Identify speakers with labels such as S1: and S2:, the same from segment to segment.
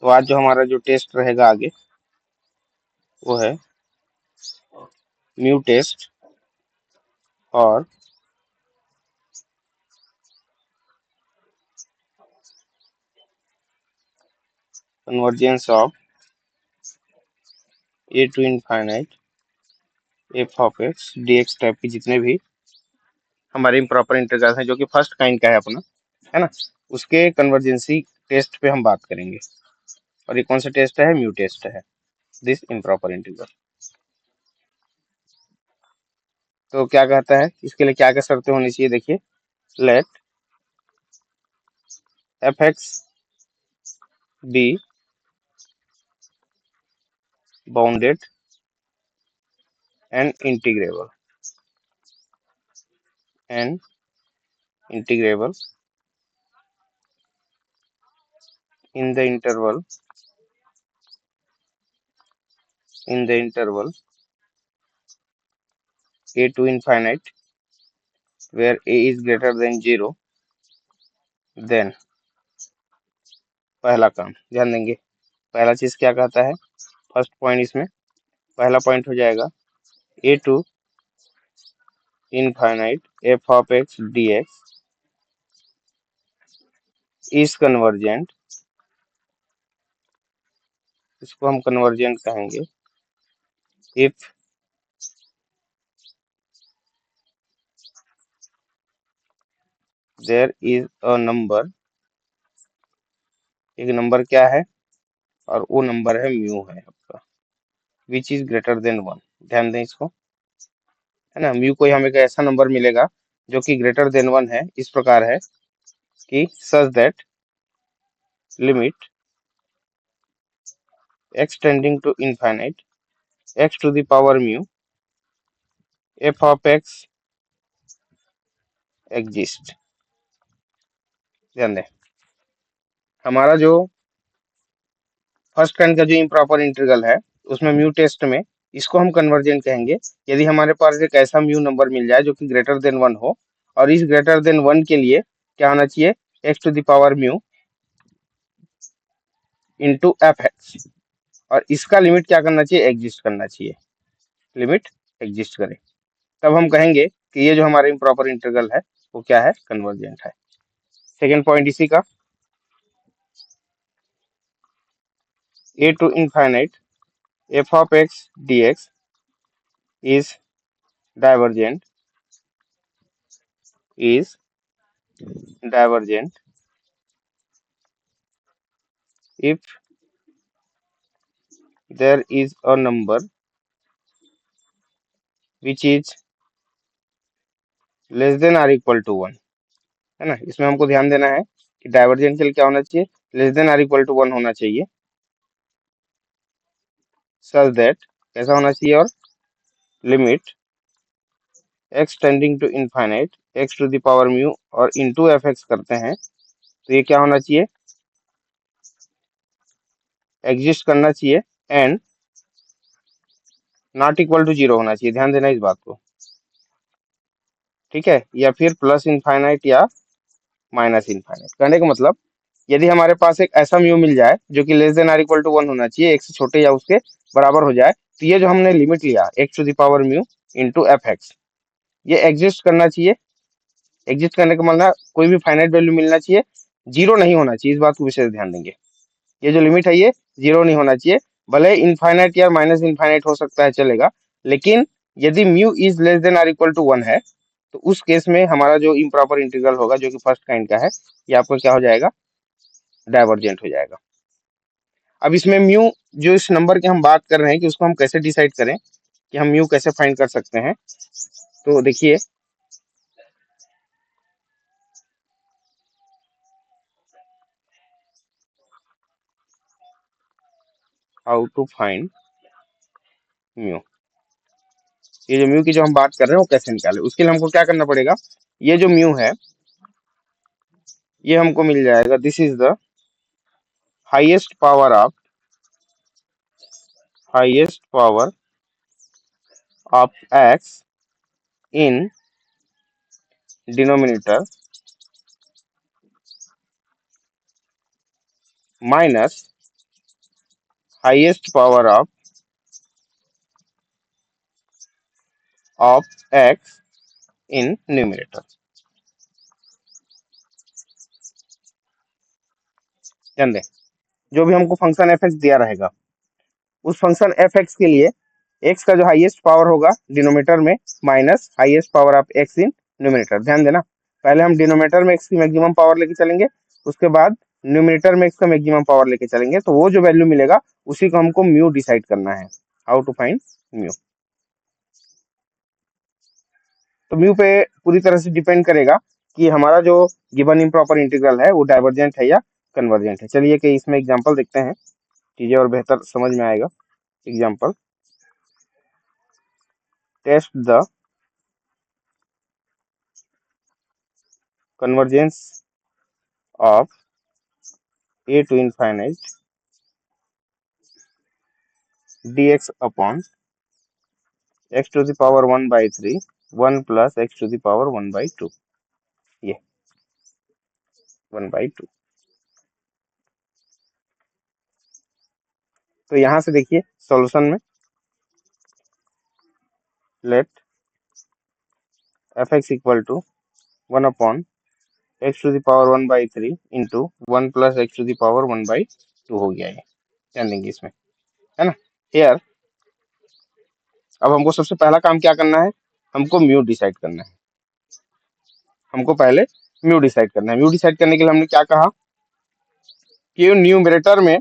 S1: तो आज जो हमारा जो टेस्ट रहेगा आगे वो है म्यू टेस्ट और convergence of a to infinite f of x d x type की जितने भी हमारे इम्प्रॉपर इंटीग्रल हैं जो कि फर्स्ट काइंड का है अपना, है ना, उसके कन्वर्जेंसी टेस्ट पे हम बात करेंगे। और ये कौन सा टेस्ट है? म्यू टेस्ट है, दिस इम्प्रॉपर इंटीग्रल। तो क्या कहता है, इसके लिए क्या क्या शर्तें होनी चाहिए? देखिए, let f x be bounded and and integrable in the interval a to infinite where a is greater than 0, then पहला काम ध्यान देंगे, पहला चीज क्या कहता है, फर्स्ट पॉइंट इसमें पहला पॉइंट हो जाएगा a to infinite f of x d x is convergent, इसको हम कन्वर्जेंट कहेंगे, if there is a number, एक नंबर क्या है और वो नंबर है म्यू है आपका, विच इज ग्रेटर देन 1। ध्यान दें इसको, है ना, म्यू कोई हमें एक ऐसा नंबर मिलेगा जो कि ग्रेटर देन 1 है, इस प्रकार है कि such that limit x tending to infinite x to the power mu f of x exist। ध्यान दें, हमारा जो फर्स्ट काइंड का जो इम्प्रॉपर इंटीग्रल है उसमें म्यू टेस्ट में इसको हम कन्वर्जेंट कहेंगे यदि हमारे पास एक ऐसा म्यू नंबर मिल जाए जो कि ग्रेटर देन 1 हो, और इस ग्रेटर देन 1 के लिए क्या होना चाहिए, x to the power mu into f x, और इसका लिमिट क्या करना चाहिए, एग्जिस्ट करना चाहिए, लिमिट एग्जिस्ट करे, तब हम कहेंगे कि ये जो हमारा इम्प्रॉपर इंटीग्रल है वो क्या है, कन्वर्जेंट है। सेकेंड पॉइंट इसी का, a to infinite f of x dx is divergent is divergent if there is a number which is less than or equal to 1, है ना, इसमें हमको ध्यान देना है कि डाइवर्जेंट के लिए क्या होना चाहिए, लेस देन और इक्वल टू 1 होना चाहिए, सच दैट कैसा होना चाहिए, और limit x tending to infinite x to the power mu और इनटू एफ एक्स करते हैं, तो ये क्या होना चाहिए, एग्जिस्ट करना चाहिए एंड नॉट इक्वल टू 0 होना चाहिए। ध्यान देना इस बात को, ठीक है, या फिर प्लस इनफाइनाइट या माइनस इनफाइनाइट। कहने का मतलब यदि हमारे पास एक ऐसा म्यू मिल जाए जो कि less than or equal to 1 होना चाहिए, एक से छोटे या उसके बराबर हो जाए, तो ये जो हमने लिमिट लिया x to the power mu into f x, ये एग्जिस्ट करना चाहिए। एग्जिस्ट करने का मतलब कोई भी फाइनाइट वैल्यू मिलना चाहिए, जीरो नहीं होना चाहिए, इस बात को विशेष ध्यान देंगे। ये जो लिमिट है ये जीरो नहीं होना चाहिए, भले इनफाइनाइट या माइनस इनफाइनाइट हो सकता है, चलेगा, लेकिन यदि mu is less than or equal to 1 है तो उस केस में हमारा जो इम्प्रॉपर इंटीग्रल होगा जो कि फर्स्ट काइंड का है, ये आपको क्या हो जाएगा, डाइवर्जेंट हो जाएगा। अब इसमें म्यू जो इस नंबर की हम बात कर रहे हैं कि उसको हम कैसे डिसाइड करें, कि हम म्यू कैसे फाइंड कर सकते हैं, तो देखिए, हाउ टू फाइंड म्यू, ये जो म्यू की जो हम बात कर रहे हैं वो कैसे निकाले, उसके लिए हमको क्या करना पड़ेगा, ये जो म्यू है ये हमको मिल जाएगा, this is the highest power of x in denominator minus highest power of x in numerator. ध्यान दें, जो भी हमको फंक्शन एफ एक्स दिया रहेगा, उस फंक्शन एफ एक्स के लिए एक्स का जो हाईएस्ट पावर होगा डिनोमिनेटर में minus highest power of x in numerator. ध्यान देना, पहले हम डिनोमिनेटर में एक्स की मैक्सिमम पावर लेके चलेंगे, उसके बाद न्यूमरेटर में एक्स का मैक्सिमम पावर लेके चलेंगे, तो वो जो वैल्यू मिलेगा उसी को हमको म्यू डिसाइड करना है। How to find mu? तो म्यू पे पूरी तरह से डिपेंड करेगा कि हमारा जो गिवन इम्प्रॉपर इंटीग्रल है वो डाइवर्जेंट है या कन्वर्जेंट है। चलिए कि इसमें एग्जांपल देखते हैं, चीजें और बेहतर समझ में आएगा। Example, test the convergence of a to infinite dx upon x to the power 1 by 3 1 plus x to the power 1 by 2, ये 1 by 2। तो यहाँ से देखिए सॉल्यूशन में let f x equal to 1 upon x to the power 1 by 3 into 1 plus x to the power 1 by 2 हो गया। ये ध्यान देंगे इसमें, है ना। हेयर अब हमको सबसे पहला काम क्या करना है, हमको म्यू डिसाइड करना है। हमको पहले म्यू डिसाइड करना है। म्यू डिसाइड करने के लिए हमने क्या कहा कि न्यूमरेटर में,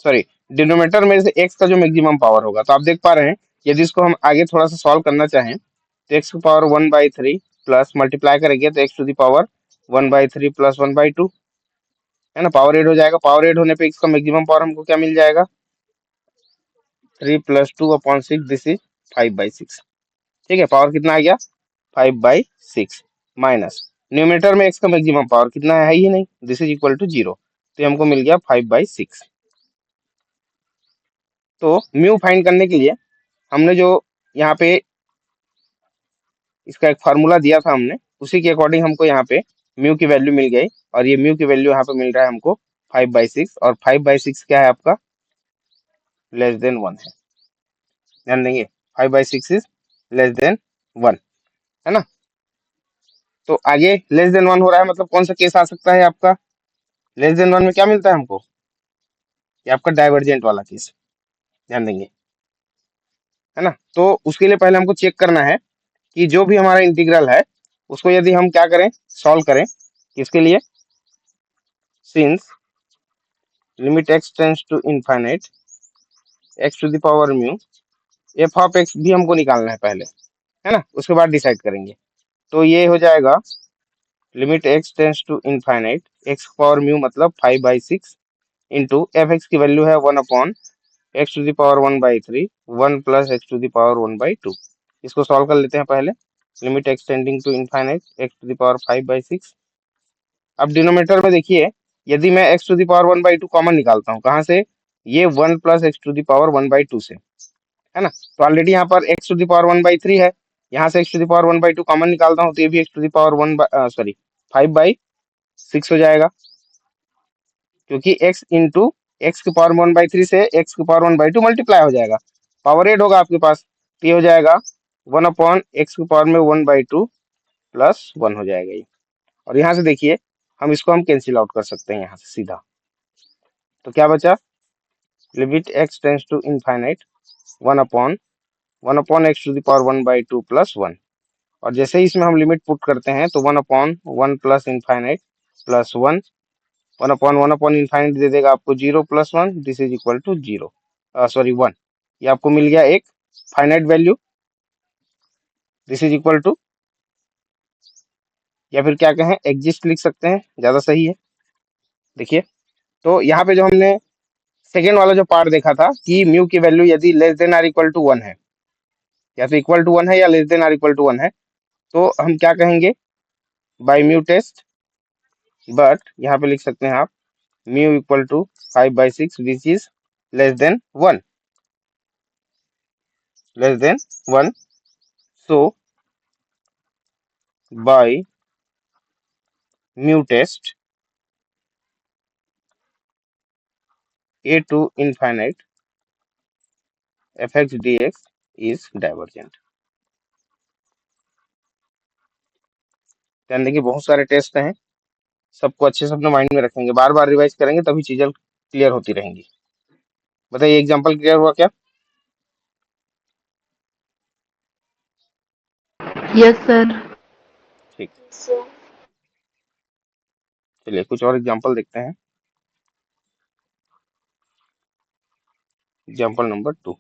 S1: सॉरी, डिनोमिनेटर में से एक्स का जो मैक्सिमम पावर होगा, तो आप देख पा रहे हैं यदि इसको हम आगे थोड़ा सा सॉल्व करना चाहें तो एक्स की पावर 1 by 3 प्लस मल्टीप्लाई करेंगे तो x to the power 1 by 3 plus 1 by 2, है ना। पावर एड हो जाएगा, पावर एड होने पे एक्स का मैक्सिमम पावर हमको क्या मिल जाएगा, 3 प्लस 2 अपॉन 6, दिस इज 5/6। ठीक है, पावर कितना आ गया, 5/6 माइनस न्यूमरेटर में एक्स का मैक्सिमम पावर कितना है ही नहीं, दिस इज इक्वल टू 0, तो हमको मिल गया 5/6। तो म्यू फाइंड करने के लिए हमने जो यहाँ पे इसका एक फार्मूला दिया था हमने, उसी के अकॉर्डिंग हमको यहाँ पे म्यू की वैल्यू मिल गई, और ये म्यू की वैल्यू यहाँ पे मिल रहा है हमको 5/6, और 5/6 क्या है आपका, लेस देन 1 है। ध्यान देंगे, 5/6 इज लेस देन 1, है ना। तो आगे लेस देन 1 हो रहा है, मतलब कौन सा केस आ सकता है आपका, लेस देन 1 में क्या मिलता है हमको, ये आपका डाइवर्जेंट वाला केस। ध्यान देंगे, है ना। तो उसके लिए पहले हमको चेक करना है कि जो भी हमारा इंटीग्रल है उसको यदि हम क्या करें, सॉल्व करें, किसके लिए, since limit x tends to infinite x to the power mu, f of x भी हमको निकालना है पहले, है ना, उसके बाद डिसाइड करेंगे। तो ये हो जाएगा limit x tends to infinite x power mu मतलब 5/6 इंटू एफ एक्स की वैल्यू है 1 upon x to the power 1/3 1 plus x to the power 1/2। इसको सॉल्व कर लेते हैं पहले, limit x tending to infinite x to the power 5/6। अब denominator में देखिए, यदि मैं x to the power 1/2 common निकालता हूँ, कहाँ से, ये 1 plus x to the power 1/2 से, है ना। तो ऑलरेडी यहाँ पर एक्स टू द पावर 1/3 है, यहाँ से x to the power 1/2 common निकालता हूँ तो ये भी एक्स टू द पावर 5/6 हो जाएगा, क्योंकि x इंटू एक्स की पावर 1/3 से एक्स की पावर 1/2 मल्टीप्लाई हो जाएगा, पावर 8 होगा आपके पास, तो ये हो जाएगा 1 अपॉन एक्स की पावर में 1/2 प्लस 1 हो जाएगा ये। और यहाँ से देखिए हम इसको हम कैंसिल आउट कर सकते हैं यहाँ से सीधा, तो क्या बचा, limit x tends to infinite 1 upon x to the power 1/2 plus 1, और जैसे ही इसमें हम लिमिट पुट करते हैं तो 1/1 प्लस इनफाइनाइट प्लस 1, 1/1 इनफाइनाइट दे देगा आपको 0 plus 1, this is equal to 0, sorry 1, ये आपको मिल गया एक finite value, this is equal to, या फिर क्या कहें एग्जिस्ट लिख सकते हैं, ज्यादा सही है। देखिए, तो यहाँ पे जो हमने सेकेंड वाला जो पार्ट देखा था कि म्यू की वैल्यू यदि less than or equal to 1 है, या तो इक्वल टू 1 है या less than or equal to 1 है, तो हम क्या कहेंगे, बाय म्यू टेस्ट, बट यहाँ पे लिख सकते हैं आप mu equal to 5/6 which is less than 1, less than 1, so by mu test a to infinite fx dx is divergent। ध्यान देखिए, बहुत सारे टेस्ट हैं, सबको अच्छे से अपने माइंड में रखेंगे, बार बार रिवाइज करेंगे तभी चीजें क्लियर होती रहेंगी। बताइए, एग्जांपल क्लियर हुआ क्या?
S2: Yes sir.
S1: ठीक, चलिए कुछ और एग्जांपल देखते हैं। Example number 2,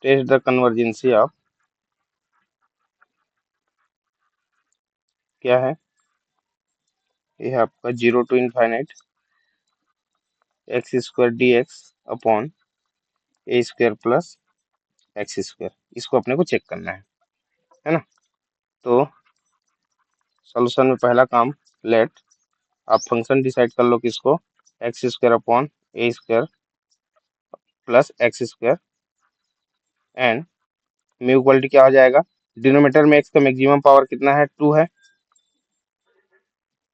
S1: test the convergency of, क्या है ये है आपका 0 to infinite x square d x upon a square plus x square. इसको अपने को चेक करना है ना। तो सॉल्यूशन में पहला काम, लेट आप फंक्शन डिसाइड कर लो किसको, x square upon a square plus x square, and mu equal to क्या हो जाएगा, डिनोमिनेटर में एक्स का मैक्सिमम पावर कितना है, 2 है।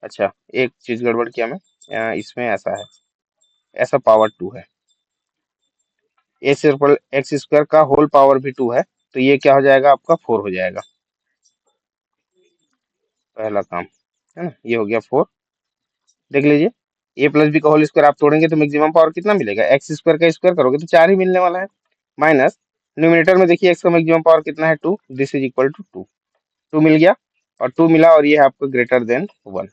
S1: अच्छा, एक चीज गड़बड़ किया मैं, इसमें ऐसा है, ऐसा पावर 2 है, ए स्क्वायर एक्स स्क्वायर का होल पावर भी 2 है, तो ये क्या हो जाएगा आपका 4 हो जाएगा। पहला काम है ना, ये हो गया 4। देख लीजिए, ए प्लस बी का होल स्क्वायर आप तोड़ेंगे तो मैक्सिमम पावर कितना मिलेगा, एक्स स्क्वायर का स्क्वायर करोगे तो 4 ही मिलने वाला है, माइनस न्यूमिनेटर में देखिए एक्स का मैक्सिमम पावर कितना है, 2, दिस इज इक्वल टू 2। 2 मिल गया और 2 मिला, और ये है आपका ग्रेटर देन 1,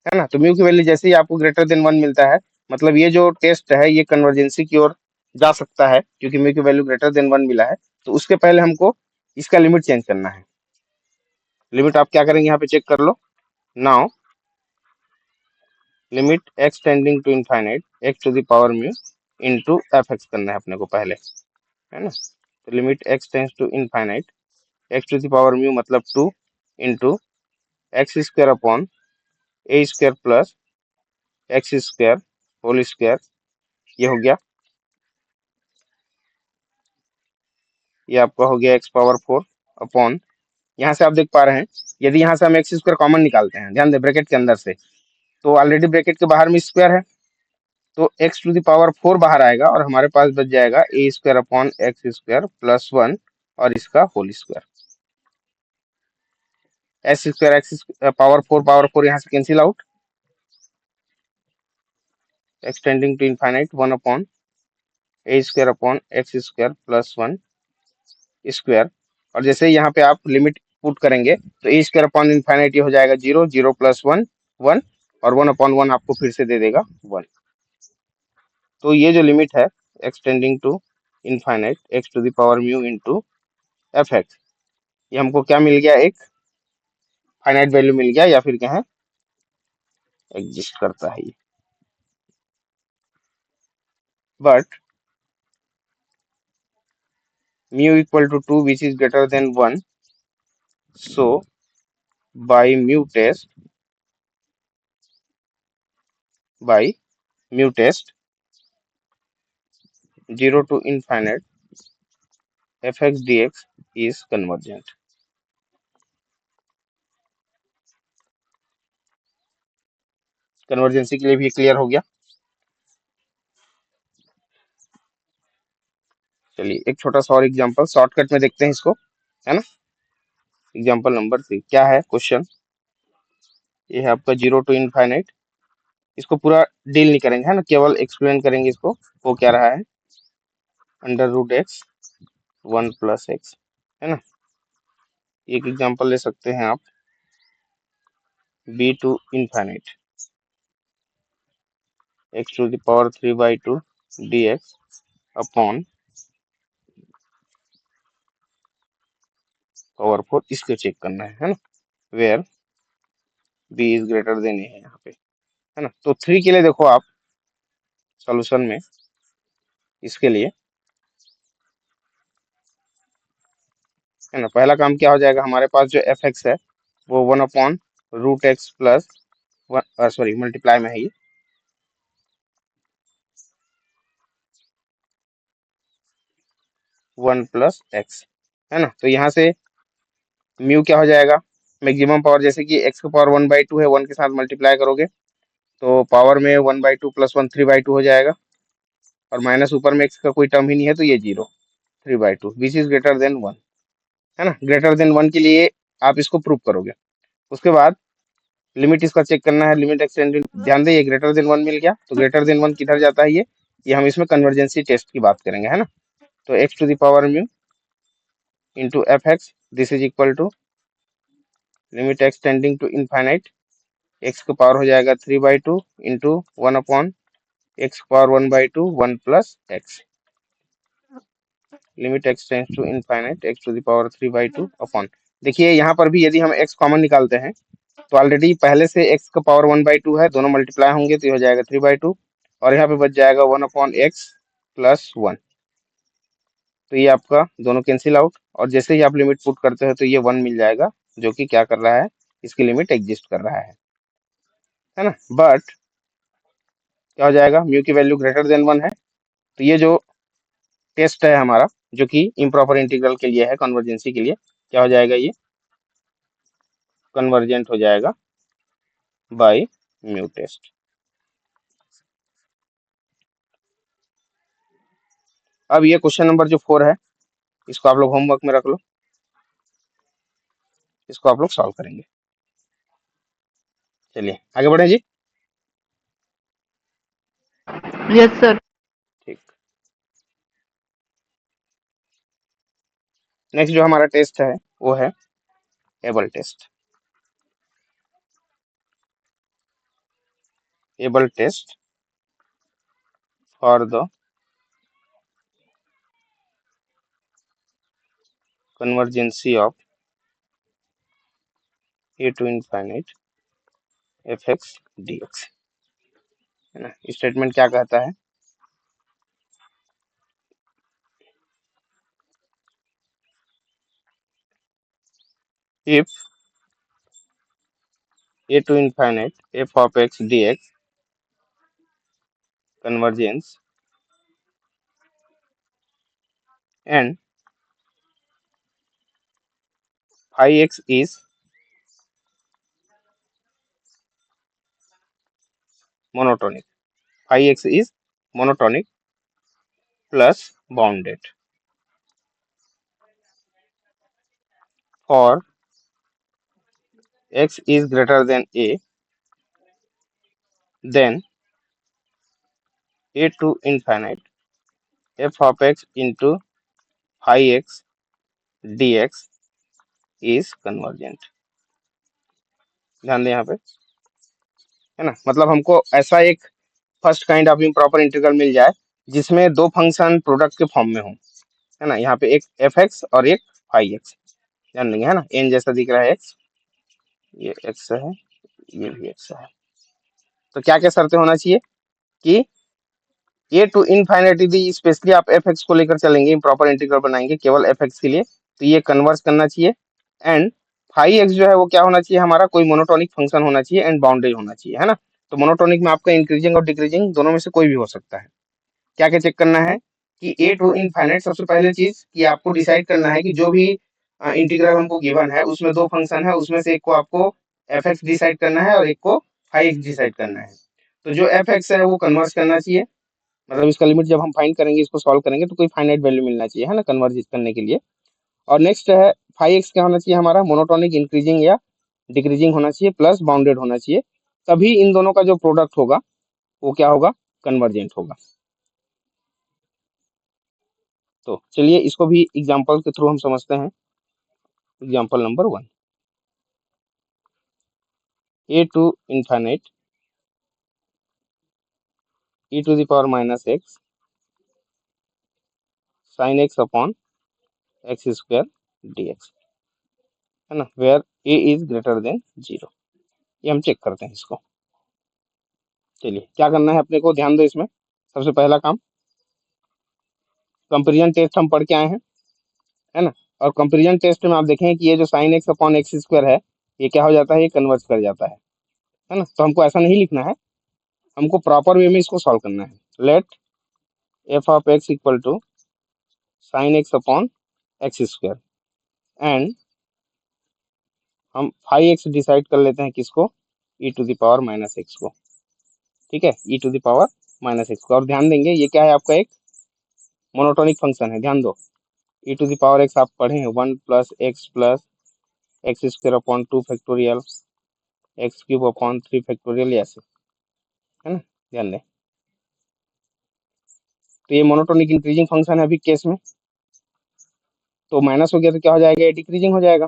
S1: है ना। तो म्यू की वैल्यू जैसे ही आपको ग्रेटर देन 1 मिलता है, मतलब ये जो टेस्ट है ये कन्वर्जेंसी की ओर जा सकता है, क्योंकि म्यू की वैल्यू ग्रेटर देन 1 मिला है। तो उसके पहले हमको इसका लिमिट चेंज करना है। लिमिट आप क्या करेंगे, यहाँ पे चेक कर लो। Now limit x tending to infinite x to the power mu into f x करना है अपने को पहले, है ना। तो limit x tends to infinite x to the power mu मतलब 2 into x square upon a square plus x square whole square, ये हो गया, ये आपका हो गया एक्स पावर 4 अपॉन, यहाँ से आप देख पा रहे हैं, यदि यहाँ से हम एक्स स्क्वायर कॉमन निकालते हैं, ध्यान दें ब्रैकेट के अंदर से, तो ऑलरेडी ब्रैकेट के बाहर में स्क्वायर है, तो एक्स टू द पावर 4 बाहर आएगा और हमारे पास बच जाएगा a square upon x square plus 1 और इसका whole square. X square x power 4 यहाँ से cancel out, x tending to infinite 1 upon a square upon x square plus 1 square, और जैसे यहाँ पे आप लिमिट पुट करेंगे तो ए स्क्वायर अपॉन इनफाइनाइट ये हो जाएगा 0, 0 प्लस 1 1, और 1 अपॉन 1 आपको फिर से दे देगा 1। तो ये जो लिमिट है x tending to infinite x to the power mu into f x, ये हमको क्या मिल गया, एक फाइनाइट वैल्यू मिल गया, या फिर क्या है, एग्जिस्ट करता है ये। But mu equal to 2 which is greater than 1, so by mu test 0 to infinite fx dx is convergent। Convergency के लिए भी क्लियर हो गया। चलिए एक छोटा सा और एग्जांपल शॉर्टकट में देखते हैं इसको, है ना। एग्जांपल नंबर 3 क्या है क्वेश्चन, ये है आपका 0 to infinite, इसको पूरा डील नहीं करेंगे, है ना, केवल एक्सप्लेन करेंगे इसको। वो क्या रहा है, under root x 1 plus x, है ना। एक एग्जांपल ले सकते हैं आप, b to infinite x to the power 3/2 dx upon power 4, इसको चेक करना है ना, where b is greater than a है यहाँ पे, है ना। तो 3 के लिए देखो आप सॉल्यूशन में, इसके लिए, है ना, पहला काम क्या हो जाएगा, हमारे पास जो एफ एक्स है वो 1 upon root x plus sorry multiply में है ये, 1 प्लस एक्स, है ना। तो यहाँ से म्यू क्या हो जाएगा, मैक्सिमम पावर, जैसे कि एक्स का पावर 1/2 है, 1 के साथ मल्टीप्लाई करोगे तो पावर में 1/2 प्लस 1 3/2 हो जाएगा, और माइनस ऊपर में x का कोई टर्म ही नहीं है तो ये 0, 3/2 विच इज ग्रेटर देन 1, है ना। ग्रेटर देन 1 के लिए आप इसको प्रूव करोगे। उसके बाद लिमिट इसका चेक करना है, लिमिट एक्सटेंडेड, ध्यान दें ये ग्रेटर देन 1 मिल गया, तो ग्रेटर देन 1 किधर जाता है ये हम इसमें कन्वर्जेंसी टेस्ट की बात करेंगे, है ना। तो x to the power mu into f x, this is equal to limit x tending to infinite, x का पावर हो जाएगा 3/2 into 1 x power 1/2 1 plus x, limit x tends to infinite x to the power 3/2 upon, देखिए यहाँ पर भी यदि हम x common निकालते हैं तो ऑलरेडी पहले से x का पावर 1/2 है, दोनों मल्टीप्लाई होंगे तो ये हो जाएगा 3/2, और यहाँ पे बच जाएगा 1/x प्लस 1, तो ये आपका दोनों कैंसिल आउट, और जैसे ही आप लिमिट पुट करते हो तो ये 1 मिल जाएगा, जो कि क्या कर रहा है, इसकी लिमिट एग्जिस्ट कर रहा है ना। बट क्या हो जाएगा, म्यू की वैल्यू ग्रेटर देन 1 है, तो ये जो टेस्ट है हमारा जो कि इम्प्रॉपर इंटीग्रल के लिए है, कन्वर्जेंसी के लिए, क्या हो जाएगा, ये कन्वर्जेंट हो जाएगा बाय म्यू टेस्ट। अब ये क्वेश्चन नंबर जो 4 है, इसको आप लोग होमवर्क में रख लो, इसको आप लोग सॉल्व करेंगे। चलिए आगे बढ़े जी।
S2: Yes sir.
S1: ठीक, नेक्स्ट जो हमारा टेस्ट है वो है Abel test. Abel test for the convergency of a to infinite f x d x, है ना। स्टेटमेंट क्या कहता है, if a to infinite f of x d x convergence and phi x is monotonic, phi x is monotonic plus bounded for x is greater than a, then a to infinite f of x into phi x dx is convergent। ध्यान दें यहाँ पे, है ना, मतलब हमको ऐसा एक first kind of improper integral मिल जाए जिसमें दो फंक्शन प्रोडक्ट के फॉर्म में हो, है ना। यहाँ पे एक एफ एक्स और एक फाई एक्स, ध्यान देंगे, है ना, एन जैसा दिख रहा है एक्स, ये एक्स है, ये भी एक्स है। तो क्या क्या शर्तें होना चाहिए कि ए टू इनफाइनाइट यदि स्पेशली आप एफ एक्स को लेकर चलेंगे, प्रॉपर इंटीग्रल बनाएंगे केवल एफ एक्स के लिए, तो ये कन्वर्स करना चाहिए, एंड फाई एक्स जो है वो क्या होना चाहिए, हमारा कोई मोनोटोनिक फंक्शन होना चाहिए, एंड बाउंडेड होना चाहिए, है ना। तो मोनोटोनिक में आपका इंक्रीजिंग और डिक्रीजिंग दोनों में से कोई भी हो सकता है। क्या क्या चेक करना है कि ए टू इनफाइनाइट, सबसे पहले चीज कि आपको डिसाइड करना है कि जो भी इंटीग्रल हमको गिवन है उसमें दो फंक्शन है, उसमें से एक को आपको एफ एक्स डिसाइड करना है और एक को फाई एक्स डिसाइड करना है। तो जो एफ एक्स है वो कन्वर्स करना चाहिए, मतलब इसका लिमिट जब हम फाइंड करेंगे, इसको सॉल्व करेंगे तो कोई फाइनाइट वैल्यू मिलना चाहिए, है ना, कन्वर्ज करने के लिए। और नेक्स्ट है फाई एक्स क्या होना चाहिए, हमारा मोनोटोनिक इंक्रीजिंग या डिक्रीजिंग होना चाहिए, प्लस बाउंडेड होना चाहिए, तभी इन दोनों का जो प्रोडक्ट होगा वो क्या होगा, कन्वर्जेंट होगा। तो चलिए इसको भी एग्जाम्पल के थ्रू हम समझते हैं। Example number 1, a to infinite e to the power minus x sine x upon x square d x, है ना, where a is greater than 0। ये हम चेक करते हैं इसको। चलिए क्या करना है अपने को, ध्यान दो इसमें। सबसे पहला काम, कंपेरिजन टेस्ट हम पढ़ के आए हैं, है ना। और कंपेरिजन टेस्ट में आप देखें कि ये जो sign x upon x square है, ये क्या हो जाता है, ये कन्वर्ट कर जाता है ना। तो हमको ऐसा नहीं लिखना है, हमको प्रॉपर वे में इसको सॉल्व करना है। Let f of x equal to sine x upon x square, and हम फाई एक्स डिसाइड कर लेते हैं किसको, e to the power minus x को, ठीक है, e to the power minus x. और ध्यान देंगे ये क्या है, आपका एक मोनोटोनिक फंक्शन है, ध्यान दो। e to the power x आप पढ़े हैं, 1 plus x square upon 2 factorial x cube upon 3 factorial, ऐसे है ना, ध्यान दें। तो ये मोनोटोनिक इंक्रीजिंग फंक्शन है अभी केस में, तो माइनस हो गया तो क्या हो जाएगा, ये डिक्रीजिंग हो जाएगा।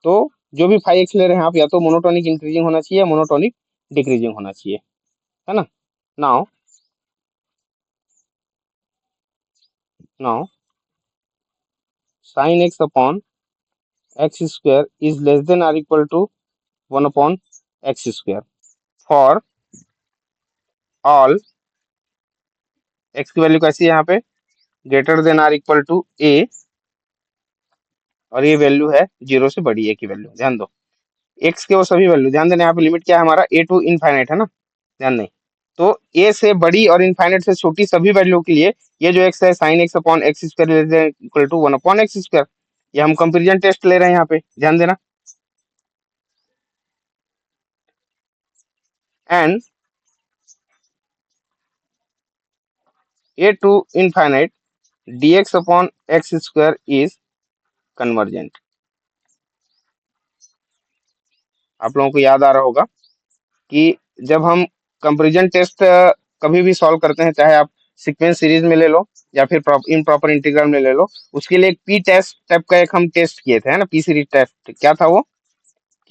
S1: तो जो भी फाइव एक्स ले रहे हैं आप, या तो मोनोटोनिक इंक्रीजिंग होना चाहिए या मोनोटोनिक डिक्रीजिंग होना चाहिए, है ना। Now now sine x upon x square is less than or equal to 1 upon x square for all x की वैल्यू कैसी है यहाँ पे, greater than or equal to a, और ये वैल्यू है 0 से बड़ी ए की वैल्यू, ध्यान दो। एक्स के वो सभी वैल्यू, ध्यान देना, यहाँ पे लिमिट क्या है हमारा, ए टू इनफाइनाइट है ना, ध्यान नहीं। तो ए से बड़ी और इनफाइनाइट से छोटी सभी वैल्यू के लिए ये जो एक्स है sine x upon x square equal to 1 upon x square, ये हम कंपेरिजन टेस्ट ले रहे हैं यहाँ पे, ध्यान देना। And a to infinite dx upon x square is convergent. आप लोगों को याद आ रहा होगा कि जब हम कंपैरिजन टेस्ट कभी भी सॉल्व करते हैं, चाहे आप सीक्वेंस सीरीज में ले लो या फिर इम्प्रॉपर इंटीग्रल में ले लो, उसके लिए एक पी टेस्ट टाइप का एक हम टेस्ट किए थे, है ना, पी सीरीज टेस्ट। क्या था वो,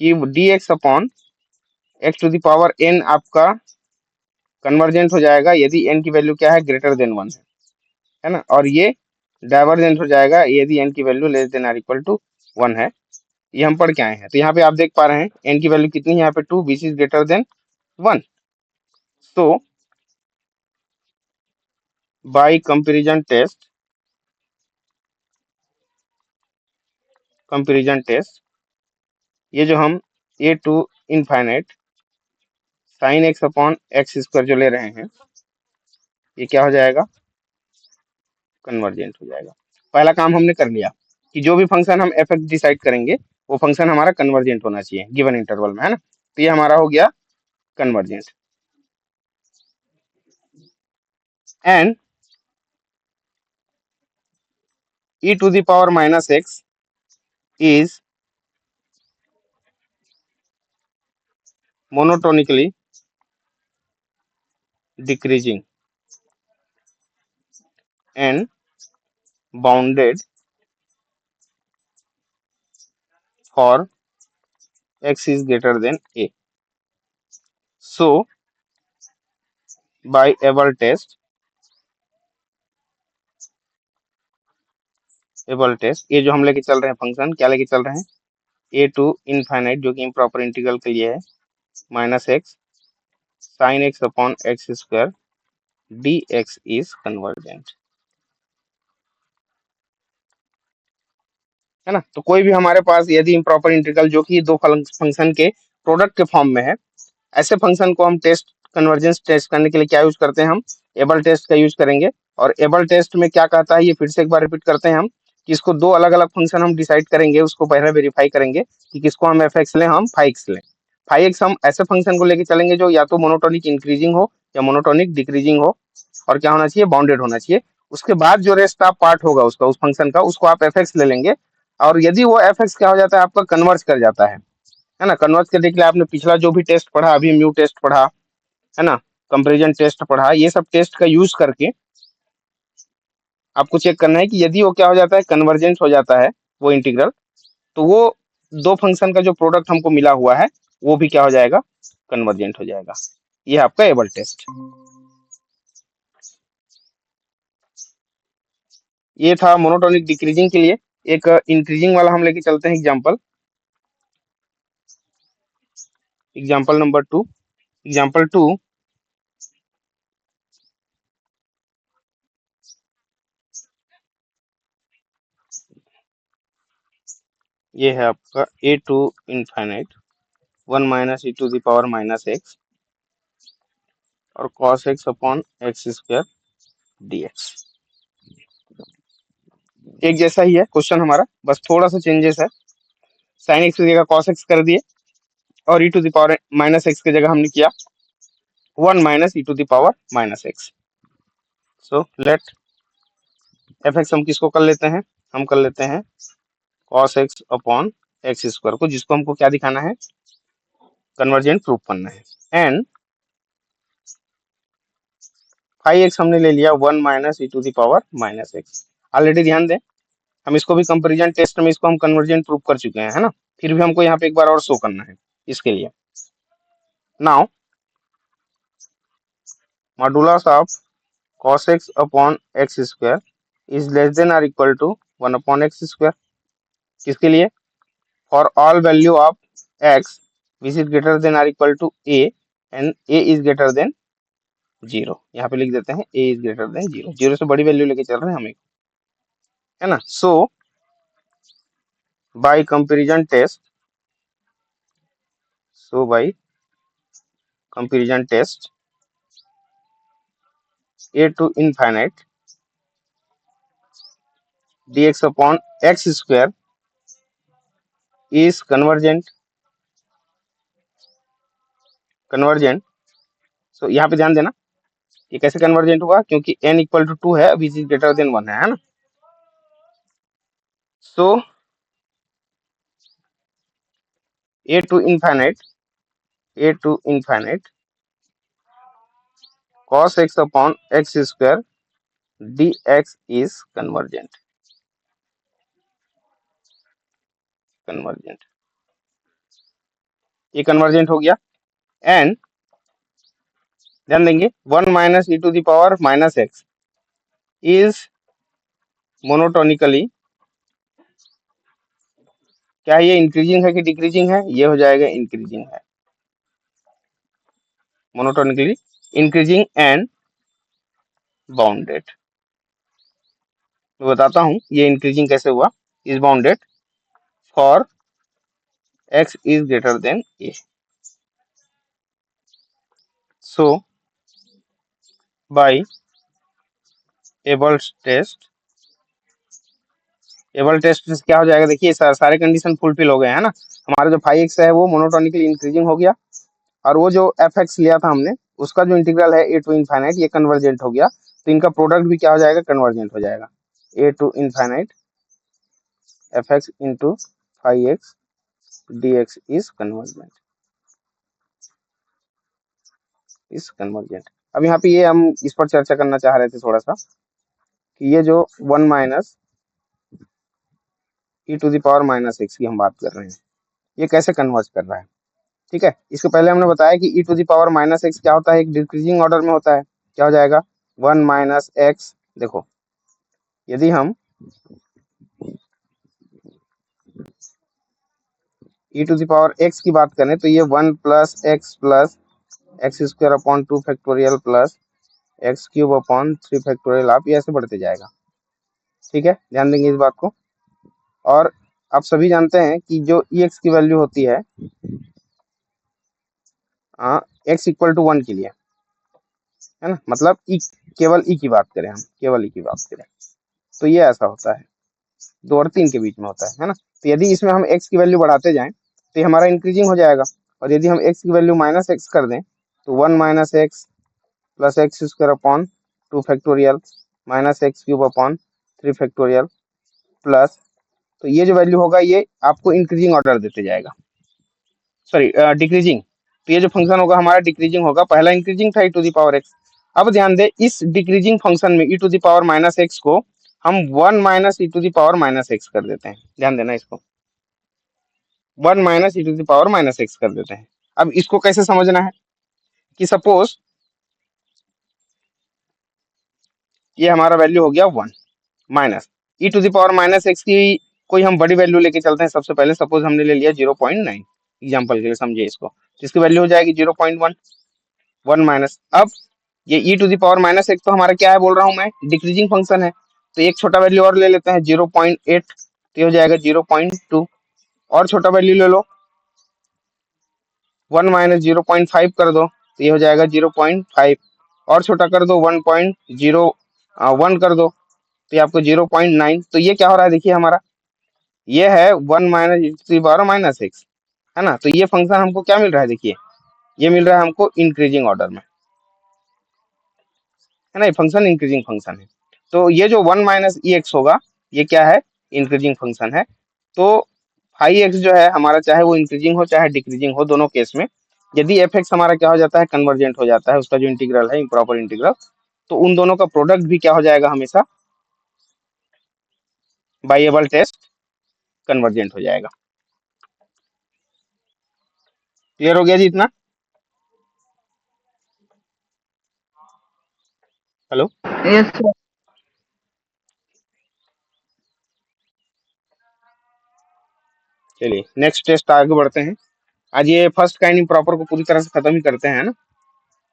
S1: कि d x upon x to the power n आपका कन्वर्जेंट हो जाएगा यदि एन की वैल्यू क्या है, ग्रेटर देन 1 है ना, और ये डाइवर्जेंट हो जाएगा यदि एन की value less than or equal to 1 है। ये हम पढ़ के आए हैं। तो यहाँ पे आप देख पा रहे हैं एन की वैल्यू कितनी है, यहाँ पे 2, बीच is greater than 1। So by comparison test ये जो हम a to infinite sine x upon x square जो ले रहे हैं, ये क्या हो जाएगा, कन्वर्जेंट हो जाएगा। पहला काम हमने कर लिया कि जो भी फंक्शन हम एफ एक्स डिसाइड करेंगे वो फंक्शन हमारा कन्वर्जेंट होना चाहिए गिवन इंटरवल में, है ना। तो ये हमारा हो गया convergent. And e to the power minus x is monotonically decreasing and bounded for x is greater than a. So by able test ये जो हम लेके चल रहे हैं फंक्शन, क्या लेके चल रहे हैं, ए टू इनफाइनाइट जो कि इम्प्रॉपर इंटीग्रल के लिए है, minus x sine x upon x square d x is convergent, है ना। तो कोई भी हमारे पास यदि इम्प्रॉपर इंटीग्रल जो कि दो फंक्शन के प्रोडक्ट के फॉर्म में है, ऐसे फंक्शन को हम टेस्ट कन्वर्जेंस टेस्ट करने के लिए क्या यूज करते हैं, हम एबल टेस्ट का यूज करेंगे। और एबल टेस्ट में क्या कहता है, ये फिर से एक बार रिपीट करते हैं हम, कि इसको दो अलग अलग फंक्शन हम डिसाइड करेंगे, उसको पहले वेरीफाई करेंगे कि किसको हम एफ एक्स लें, हम फाइव एक्स लें। फाइव एक्स हम ऐसे फंक्शन को लेके चलेंगे जो या तो मोनोटोनिक इंक्रीजिंग हो या मोनोटोनिक डिक्रीजिंग हो, और क्या होना चाहिए, बाउंडेड होना चाहिए। उसके बाद जो रेस्ट ऑफ पार्ट होगा उसका, उस फंक्शन का, उसको आप एफ एक्स ले लेंगे। और यदि वो एफ एक्स क्या हो जाता है, आपका कन्वर्ज कर जाता है ना। कन्वर्ट करने के लिए आपने पिछला जो भी टेस्ट पढ़ा, अभी म्यू टेस्ट पढ़ा, है ना, कंपैरिजन टेस्ट पढ़ा, ये सब टेस्ट का यूज करके आपको चेक करना है कि यदि वो क्या हो जाता है, कन्वर्जेंट हो जाता है वो इंटीग्रल, तो वो दो फंक्शन का जो प्रोडक्ट हमको मिला हुआ है वो भी क्या हो जाएगा, कन्वर्जेंट हो जाएगा। ये आपका एबल टेस्ट। ये था मोनोटोनिक डिक्रीजिंग के लिए। एक इंक्रीजिंग वाला हम लेके चलते हैं एग्जाम्पल, एग्जाम्पल नंबर 2। एग्जाम्पल 2, ये है आपका a to infinite 1 minus e to the power minus x और cos x upon x square dx। एक जैसा ही है क्वेश्चन हमारा, बस थोड़ा सा चेंजेस है। साइन एक्स की जगह cos x कर दिए, और e to the power minus x की जगह हमने किया 1 minus e to the power minus x. So let f x हम किसको कर लेते हैं, हम कर लेते हैं cos x upon x square को, जिसको हमको क्या दिखाना है, कन्वर्जेंट प्रूफ करना है। एंड फाइव एक्स हमने ले लिया 1 minus e to the power minus x. Already ध्यान दें, हम इसको भी कंपेरिजन टेस्ट में इसको हम कन्वर्जेंट प्रूफ कर चुके हैं, है ना। फिर भी हमको यहाँ पे एक बार और शो करना है इसके लिए। Now modulus of cos x upon x square is less than और equal to 1 upon x square. किसके लिए, for all value of x which is greater than और equal to a and a is greater than 0। यहाँ पे लिख देते हैं a is greater than 0, 0 से बड़ी वैल्यू लेके चल रहे हैं हमें, है ना। So by comparison test, so by comparison test a to infinite dx upon x square is convergent। So यहाँ पे ध्यान देना, ये कैसे कन्वर्जेंट हुआ, क्योंकि n इक्वल टू 2 है, विच इज ग्रेटर देन 1 है ना। सो a to infinite cos x upon x square dx is convergent। ये कन्वर्जेंट हो गया। एंड ध्यान देंगे 1 minus e to the power minus x is monotonically, क्या ये इंक्रीजिंग है कि डिक्रीजिंग है, ये हो जाएगा इंक्रीजिंग है, मोनोटोनिकली इंक्रीजिंग एंड बाउंडेड। मैं बताता हूं ये इंक्रीजिंग कैसे हुआ, is bounded for x is greater than a। So by Abel's test, Abel test से क्या हो जाएगा, देखिए सारे कंडीशन फुलफिल हो गए हैं ना। हमारा जो फाइव एक्स है वो मोनोटोनिकली इंक्रीजिंग हो गया, और वो जो एफ एक्स लिया था हमने उसका जो इंटीग्रल है ए टू इनफाइनाइट ये कन्वर्जेंट हो गया। तो इनका प्रोडक्ट भी क्या हो जाएगा, कन्वर्जेंट हो जाएगा। A to infinite f x into five x d x is convergent. अब यहाँ पे ये हम इस पर चर्चा करना चाह रहे थे थोड़ा सा, कि ये जो 1 minus e to the power minus x की हम बात कर रहे हैं, ये कैसे कन्वर्ज कर रहा है। ठीक है, इसके पहले हमने बताया कि e to the power minus x क्या होता है, एक डिक्रीजिंग ऑर्डर में होता है। क्या हो जाएगा 1 माइनस एक्स, देखो यदि हम ई टू द पावर एक्स की बात करें तो ये 1 plus x square upon 2 factorial plus x cube upon 3 factorial, आप ये ऐसे बढ़ते जाएगा। ठीक है, ध्यान देंगे इस बात को। और आप सभी जानते हैं कि जो ई एक्स की वैल्यू होती है एक्स इक्वल टू 1 के लिए, है ना, मतलब ई, केवल ई की बात करें, हम केवल ई की बात करें तो ये ऐसा होता है 2 और 3 के बीच में होता है ना। तो यदि इसमें हम एक्स की वैल्यू बढ़ाते जाएं तो ये हमारा इंक्रीजिंग हो जाएगा, और यदि हम एक्स की वैल्यू माइनस एक्स कर दें तो 1 minus x plus x square upon 2 factorial minus x cube upon 3 factorial plus, तो ये जो वैल्यू होगा ये आपको इंक्रीजिंग ऑर्डर देते जाएगा, सॉरी डिक्रीजिंग। तो ये जो फंक्शन होगा हमारा डिक्रीजिंग होगा, पहला इंक्रीजिंग था e to the power x. अब ध्यान दे इस डिक्रीजिंग फंक्शन में e to the power minus x को हम 1 minus e to the power minus x कर देते हैं, ध्यान देना इसको 1 minus e to the power minus x कर देते हैं। अब इसको कैसे समझना है कि सपोज ये हमारा वैल्यू हो गया 1 minus e to the power minus x की कोई हम बड़ी वैल्यू लेके चलते हैं। सबसे पहले सपोज हमने ले लिया 0.9, एग्जाम्पल के लिए समझिए इसको, तो इसकी वैल्यू हो जाएगी 0.1, 1 माइनस। अब ये e to the power minus x तो हमारा क्या है बोल रहा हूँ मैं, डिक्रीजिंग फंक्शन है, तो एक छोटा वैल्यू और ले लेते हैं 0.8, तो ये हो जाएगा 0.2, और छोटा वैल्यू ले लो 1 माइनस 0.5 कर दो तो ये हो जाएगा 0.5, और छोटा कर दो 1.01 कर दो तो ये आपको 0.9। तो ये क्या हो रहा है देखिए हमारा, ये है 1 minus e to the power minus x, है ना। तो ये फंक्शन हमको क्या मिल रहा है, देखिए ये मिल रहा है हमको इंक्रीजिंग ऑर्डर में, है ना। ये फंक्शन इंक्रीजिंग फंक्शन है। तो ये जो 1 माइनस ई एक्स होगा, ये क्या है, इंक्रीजिंग फंक्शन है। तो फाई एक्स जो है हमारा, चाहे वो इंक्रीजिंग हो चाहे डिक्रीजिंग हो, दोनों केस में यदि एफ एक्स हमारा क्या हो जाता है, कन्वर्जेंट हो जाता है, उसका जो इंटीग्रल है इम्प्रॉपर इंटीग्रल, तो उन दोनों का प्रोडक्ट भी क्या हो जाएगा, हमेशा बाइएबल टेस्ट कन्वर्जेंट हो जाएगा। क्लियर हो गया जी इतना? हेलो।
S2: Yes, sir.
S1: चलिए नेक्स्ट टेस्ट आगे बढ़ते हैं। आज ये फर्स्ट काइंड इम्प्रॉपर को पूरी तरह से खत्म ही करते हैं ना,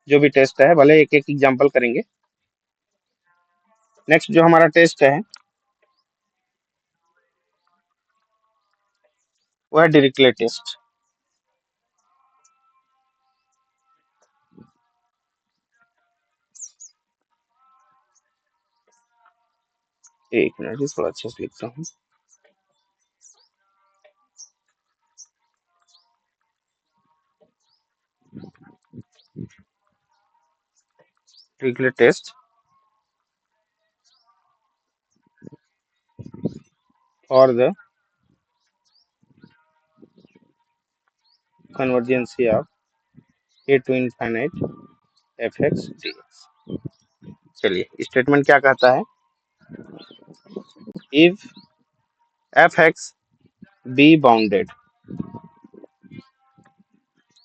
S1: जो भी टेस्ट है, भले एक एक एग्जाम्पल करेंगे। नेक्स्ट जो हमारा टेस्ट है वो है डिरिक्लेट टेस्ट। एक मिनट, थोड़ा अच्छे से लिखता हूँ। Dirichlet test for the convergency of a to infinite f x d x. चलिए स्टेटमेंट क्या कहता है, if f x be bounded,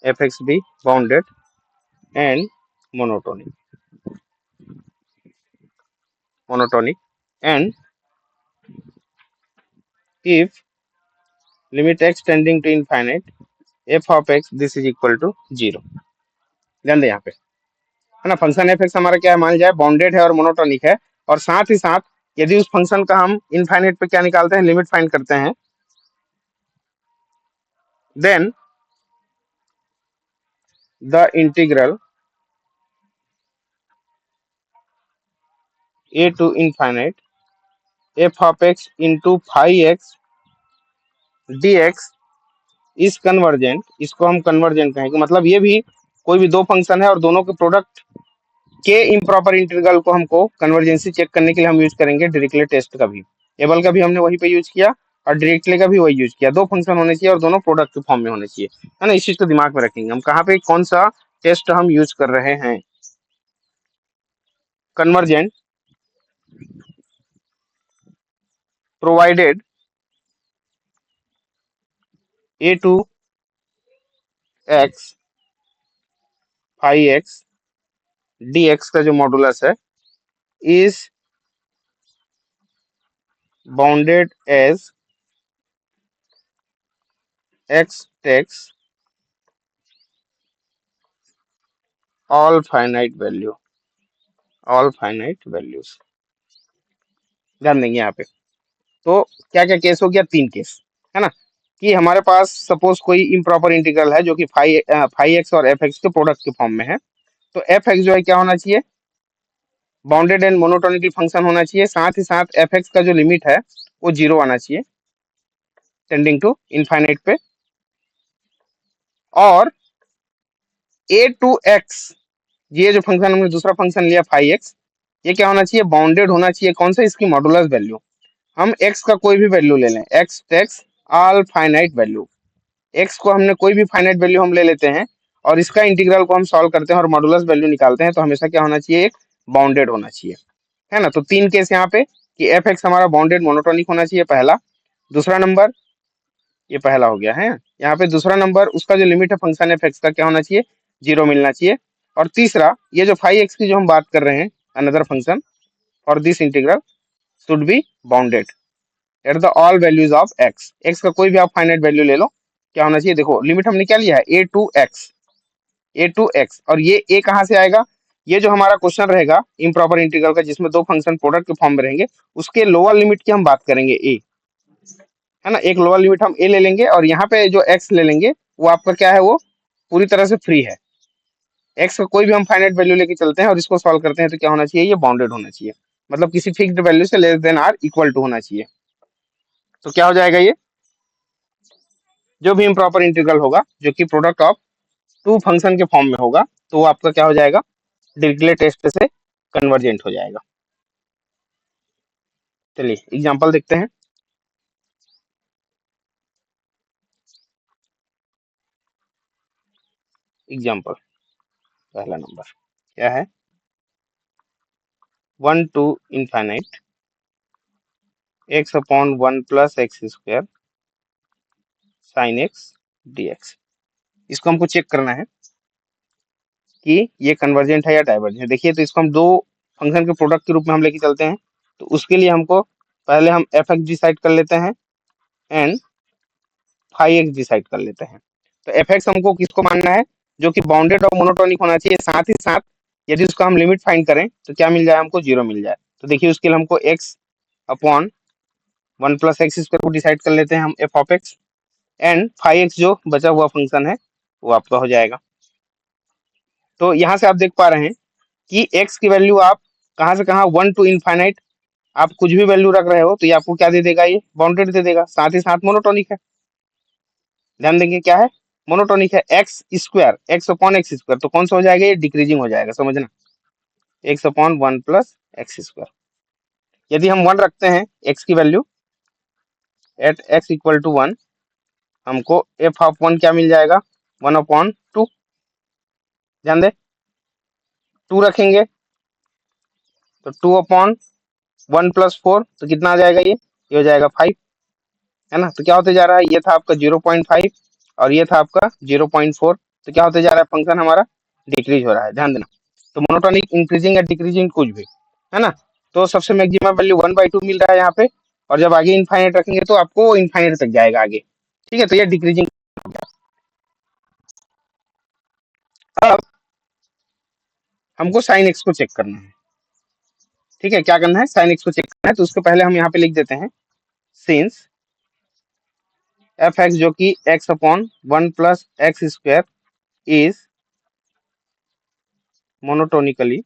S1: f x be bounded and monotonic, monotonic, and if limit x tending to infinite f of x this is equal to 0। ध्यान दें यहाँ पे, है ना। फंक्शन एफ एक्स हमारा क्या है, मान जाए बाउंडेड है और मोनोटोनिक है, और साथ ही साथ यदि उस फंक्शन का हम इनफाइनाइट पे क्या निकालते हैं, लिमिट फाइंड करते हैं, then the integral a to infinite f of x into phi x dx is convergent. इसको हम कन्वर्जेंट कहेंगे, मतलब ये भी कोई भी दो फंक्शन है और दोनों के प्रोडक्ट के इम्प्रॉपर इंटीग्रल को हमको कन्वर्जेंसी चेक करने के लिए हम यूज करेंगे डिरिक्लेट टेस्ट का भी। एबल का भी हमने वहीं पे यूज किया और डिरिक्ले का भी वही यूज किया। दो फंक्शन होने चाहिए और दोनों प्रोडक्ट के फॉर्म में होने चाहिए, है ना। इस चीज को दिमाग में रखेंगे हम, कहाँ पे कौन सा टेस्ट हम यूज कर रहे हैं। Convergent provided a to x phi x d x का जो मॉडुलस है is bounded as x takes all finite value, all finite values. ध्यान देंगे यहाँ पे। तो क्या क्या केस हो गया, तीन केस, है ना। कि हमारे पास सपोज कोई इम्प्रॉपर इंटीग्रल है जो कि फाई एक्स और एफ एक्स के प्रोडक्ट के फॉर्म में है। तो एफ एक्स जो है क्या होना चाहिए, बाउंडेड एंड मोनोटोनिकल फंक्शन होना चाहिए, साथ ही साथ एफ एक्स का जो लिमिट है वो 0 आना चाहिए टेंडिंग टू इनफाइनाइट पे। और ए टू एक्स, ये जो फंक्शन हमने दूसरा फंक्शन लिया फाई एक्स, ये क्या होना चाहिए, बाउंडेड होना चाहिए। कौन सा, इसकी मॉडुलस वैल्यू। हम एक्स का कोई भी वैल्यू ले लें, x takes all finite value, x को हमने कोई भी फाइनाइट वैल्यू हम ले लेते हैं और इसका इंटीग्रल को हम सॉल्व करते हैं और मॉडुलस वैल्यू निकालते हैं, तो हमेशा क्या होना चाहिए, एक बाउंडेड होना चाहिए, है ना। तो तीन केस यहाँ पे कि एफ एक्स हमारा बाउंडेड मोनोटोनिक होना चाहिए, पहला। दूसरा नंबर, ये पहला हो गया है यहाँ पे। दूसरा नंबर, उसका जो लिमिट है फंक्शन एफ एक्स का क्या होना चाहिए, 0 मिलना चाहिए। और तीसरा, ये जो फाई एक्स की जो हम बात कर रहे हैं, अनदर फंक्शन और this integral should be bounded at the all values of x. X का कोई भी आप फाइनाइट वैल्यू ले लो, क्या होना चाहिए, देखो लिमिट हमने क्या लिया है, a to x, a to x. और ये ए कहाँ से आएगा, ये जो हमारा क्वेश्चन रहेगा इम्प्रॉपर इंटीग्रल का जिसमें दो फंक्शन प्रोडक्ट के फॉर्म में रहेंगे, उसके लोअर लिमिट की हम बात करेंगे, ए, है ना। एक लोअर लिमिट हम ए ले लेंगे और यहाँ पे जो एक्स ले लेंगे वो आपका क्या है, वो पूरी तरह से फ्री है। एक्स का कोई भी हम फाइनाइट वैल्यू लेके चलते हैं और इसको सॉल्व करते हैं, तो क्या होना चाहिए, ये बाउंडेड होना चाहिए, मतलब किसी फिक्स्ड वैल्यू से less than or equal to होना चाहिए। तो क्या हो जाएगा ये, जो भी इम्प्रॉपर इंटीग्रल होगा जो कि प्रोडक्ट ऑफ टू फंक्शन के फॉर्म में होगा, तो वो आपका क्या हो जाएगा, डिरिचलेट टेस्ट से कन्वर्जेंट हो जाएगा। चलिए एग्जांपल देखते हैं। एग्जांपल पहला नंबर क्या है, 1 to infinite x upon 1 plus x square sine x dx। इसको हमको चेक करना है कि ये कन्वर्जेंट है या डाइवर्जेंट है। देखिए, तो इसको हम दो फंक्शन के प्रोडक्ट के रूप में हम लेके चलते हैं, तो उसके लिए हमको पहले हम एफ एक्स डिसाइड कर लेते हैं एंड फाई एक्स डिसाइड कर लेते हैं। तो एफ एक्स हमको किसको मानना है, जो कि बाउंडेड और मोनोटोनिक होना चाहिए, साथ ही साथ यदि उसका हम लिमिट फाइंड करें तो क्या मिल जाए, हमको 0 मिल जाए। तो देखिए, उसके लिए हमको x upon 1 plus x square को डिसाइड कर लेते हैं हम f of x, and phi x जो बचा हुआ फंक्शन है वो आपका हो जाएगा। तो यहाँ से आप देख पा रहे हैं कि x की वैल्यू आप कहाँ से कहाँ 1 टू इनफाइनाइट आप कुछ भी वैल्यू रख रहे हो तो ये आपको क्या दे देगा, ये बाउंडेड दे देगा, साथ ही साथ मोनोटोनिक है। ध्यान देंगे क्या है, मोनोटोनिक है। X square, x upon x square, तो कौन सा हो जाएगा, ये डिक्रीजिंग हो जाएगा, समझना, x upon 1 plus x square. यदि हम 1 रखते हैं x की value at x equal to 1, हमको एफ ऑफ 1 क्या मिल जाएगा, 1 अपॉन 2। ध्यान दे, 2 रखेंगे तो 2 अपॉन 1 प्लस 4, तो कितना आ जाएगा, ये हो जाएगा 5, है ना। तो क्या होते जा रहा है, ये था आपका 0.5 और ये था आपका 0.4, तो क्या होते जा रहा है, फंक्शन हमारा डिक्रीज हो रहा है। ध्यान देना, तो मोनोटोनिक इंक्रीजिंग या डिक्रीजिंग कुछ भी, है ना। तो सबसे मैक्सिमम वैल्यू 1/2 मिल रहा है यहाँ पे, और जब आगे इनफाइनाइट रखेंगे तो आपको इनफाइनाइट तक जाएगा आगे, ठीक है। तो ये डिक्रीजिंग हो गया। अब हमको साइन एक्स को चेक करना है, ठीक है। क्या करना है, साइन एक्स को चेक करना है, तो उसको पहले हम यहाँ पे लिख देते हैं, सिंस एफ एक्स जो कि x upon 1 plus x square is monotonically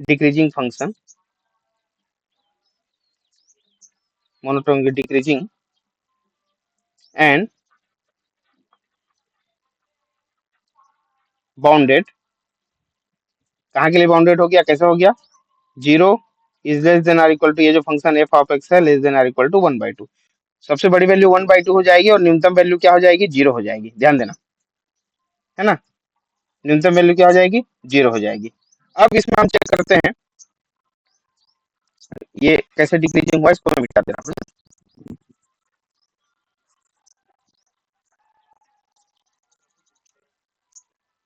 S1: decreasing function, monotonically decreasing and bounded. कहाँ के लिए बाउंडेड हो गया, कैसे हो गया, 0 is less than or equal to, ये जो फंक्शन एफ ऑफ एक्स है less than or equal to 1/2। सबसे बड़ी वैल्यू 1/2 हो जाएगी और न्यूनतम वैल्यू क्या हो जाएगी, 0 हो जाएगी। ध्यान देना, है ना, न्यूनतम वैल्यू क्या हो जाएगी, 0 हो जाएगी। अब इसमें हम चेक करते हैं ये कैसे डिक्रीजिंग हुआ, इसको मैं मिटा दे रहा हूँ।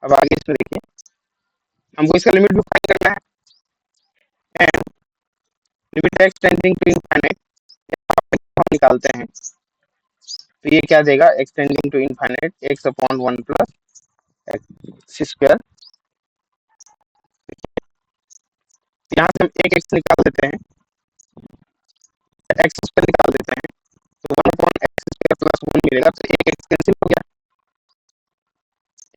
S1: अब आगे इसमें देखिए, हमको इसका लिमिट भी फाइंड करना है, and limit x tending to infinite हम निकालते हैं, तो ये क्या देगा, x tending to infinite x upon 1 plus x square. यहाँ से हम एक एक्स निकाल देते हैं, एक्स स्क्वायर निकाल देते हैं, तो 1 अपॉन एक्स स्क्वायर प्लस 1 मिलेगा, तो एक एक्स कैंसिल हो गया,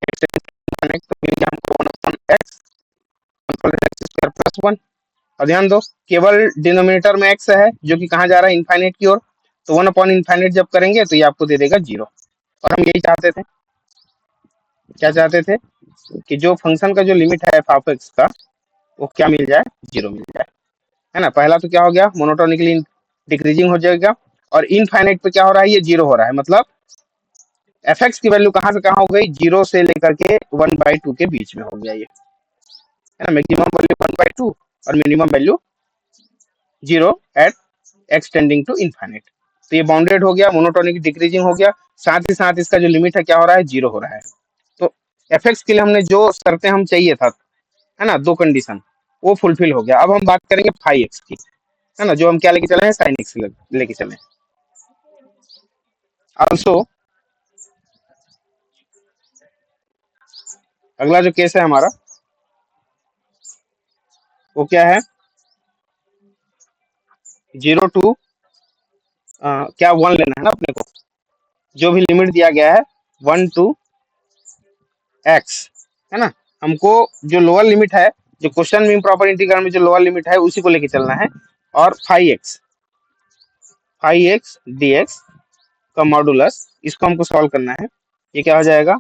S1: एक्स टेंडिंग तो मिल गया हमको 1 upon x, 1 plus x square plus 1। और ध्यान दो, केवल डिनोमिनेटर में एक्स है जो कि कहाँ जा रहा है, इनफाइनाइट की ओर, तो 1 अपॉन इनफाइनाइट जब करेंगे तो ये आपको दे देगा 0। और हम यही चाहते थे, क्या चाहते थे कि जो फंक्शन का जो लिमिट है एफ ऑफ एक्स का वो क्या मिल जाए, 0 मिल जाए, है ना। पहला तो क्या हो गया, मोनोटोनिकली डिक्रीजिंग हो जाएगा, और इनफाइनाइट पे क्या हो रहा है, ये 0 हो रहा है, मतलब एफ एक्स की वैल्यू कहाँ से कहाँ हो गई, 0 से लेकर के 1/2 के बीच में हो गया ये, है ना। मैक्सिमम वैल्यू 1/2 और minimum value 0 at x tending to infinite. तो ये बाउंडेड हो गया, मोनोटोनिक डिक्रीजिंग हो गया, साथ ही साथ इसका जो लिमिट है क्या हो रहा है, 0 हो रहा है। तो एफ एक्स के लिए हमने जो शर्तें हम चाहिए था, है ना, दो कंडीशन, वो फुलफिल हो गया। अब हम बात करेंगे फाई एक्स की, है ना, जो हम क्या लेके चले हैं, साइन एक्स लेके चले। ऑल्सो अगला जो केस है हमारा वो क्या है, 0 टू क्या 1 लेना है ना अपने को, जो भी लिमिट दिया गया है 1 टू एक्स, है ना। हमको जो लोअर लिमिट है, जो क्वेश्चन में प्रॉपर इंटीग्रल में जो लोअर लिमिट है उसी को लेके चलना है, और phi x five x d x का मॉडुलस, इसको हमको सॉल्व करना है। ये क्या हो जाएगा,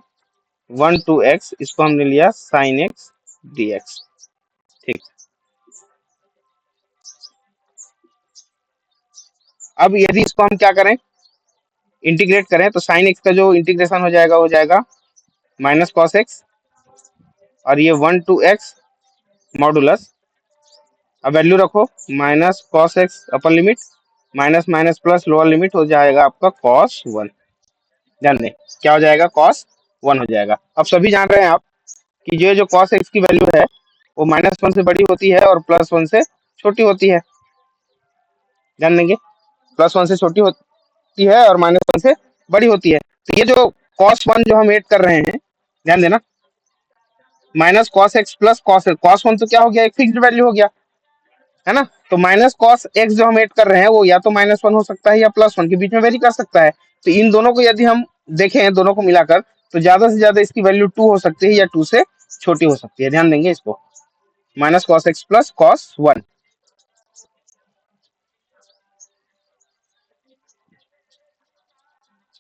S1: 1 2 x, इसको हमने लिया साइन एक्स डी एक्स। ठीक, अब यदि इसको हम क्या करें, इंटीग्रेट करें, तो साइन एक्स का जो इंटीग्रेशन हो जाएगा माइनस कॉस एक्स, और ये 1 2 x मॉडुलस, अब वैल्यू रखो minus cos x upper limit minus minus plus lower limit हो जाएगा आपका कॉस 1। ध्यान दें क्या हो जाएगा, कॉस 1 हो जाएगा। अब सभी जान रहे हैं आप कि जो कॉस एक्स की वैल्यू है वो -1 से बड़ी होती है और +1 से छोटी होती है। ध्यान देंगे, +1 से छोटी होती है और -1 से बड़ी होती है। तो ये जो cos 1 जो हम ऐड कर रहे हैं, ध्यान देना, minus cos x plus cos 1 तो क्या हो गया, एक फिक्स्ड वैल्यू हो गया, है ना। तो माइनस कॉस एक्स जो हम ऐड कर रहे हैं वो या तो -1 हो सकता है या +1 के बीच में वेरी कर सकता है। तो इन दोनों को यदि हम देखें, दोनों को मिलाकर, तो ज्यादा से ज्यादा इसकी वैल्यू 2 हो सकती है या 2 से छोटी हो सकती है। ध्यान देंगे इसको, minus cos x plus cos 1,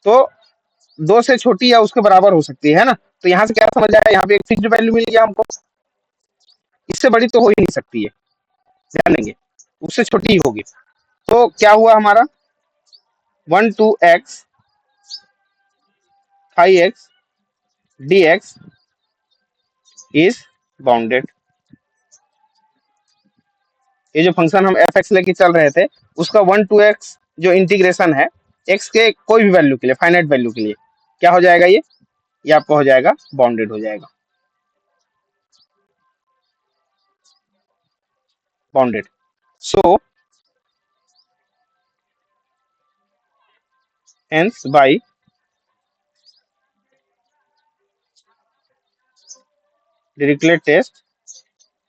S1: तो 2 से छोटी या उसके बराबर हो सकती है ना। तो यहाँ से क्या समझ आया, यहाँ पे एक फिक्स्ड वैल्यू मिल गया हमको, इससे बड़ी तो हो ही नहीं सकती है। ध्यान देंगे, उससे छोटी ही होगी। तो क्या हुआ हमारा, 1 2 x 5x dx is bounded. ये जो फंक्शन हम एफ एक्स लेके चल रहे थे, उसका 1 2 x जो इंटीग्रेशन है x के कोई भी वैल्यू के लिए, फाइनाइट वैल्यू के लिए, क्या हो जाएगा, ये आपका हो जाएगा बाउंडेड हो जाएगा, bounded. So hence by Dirichlet test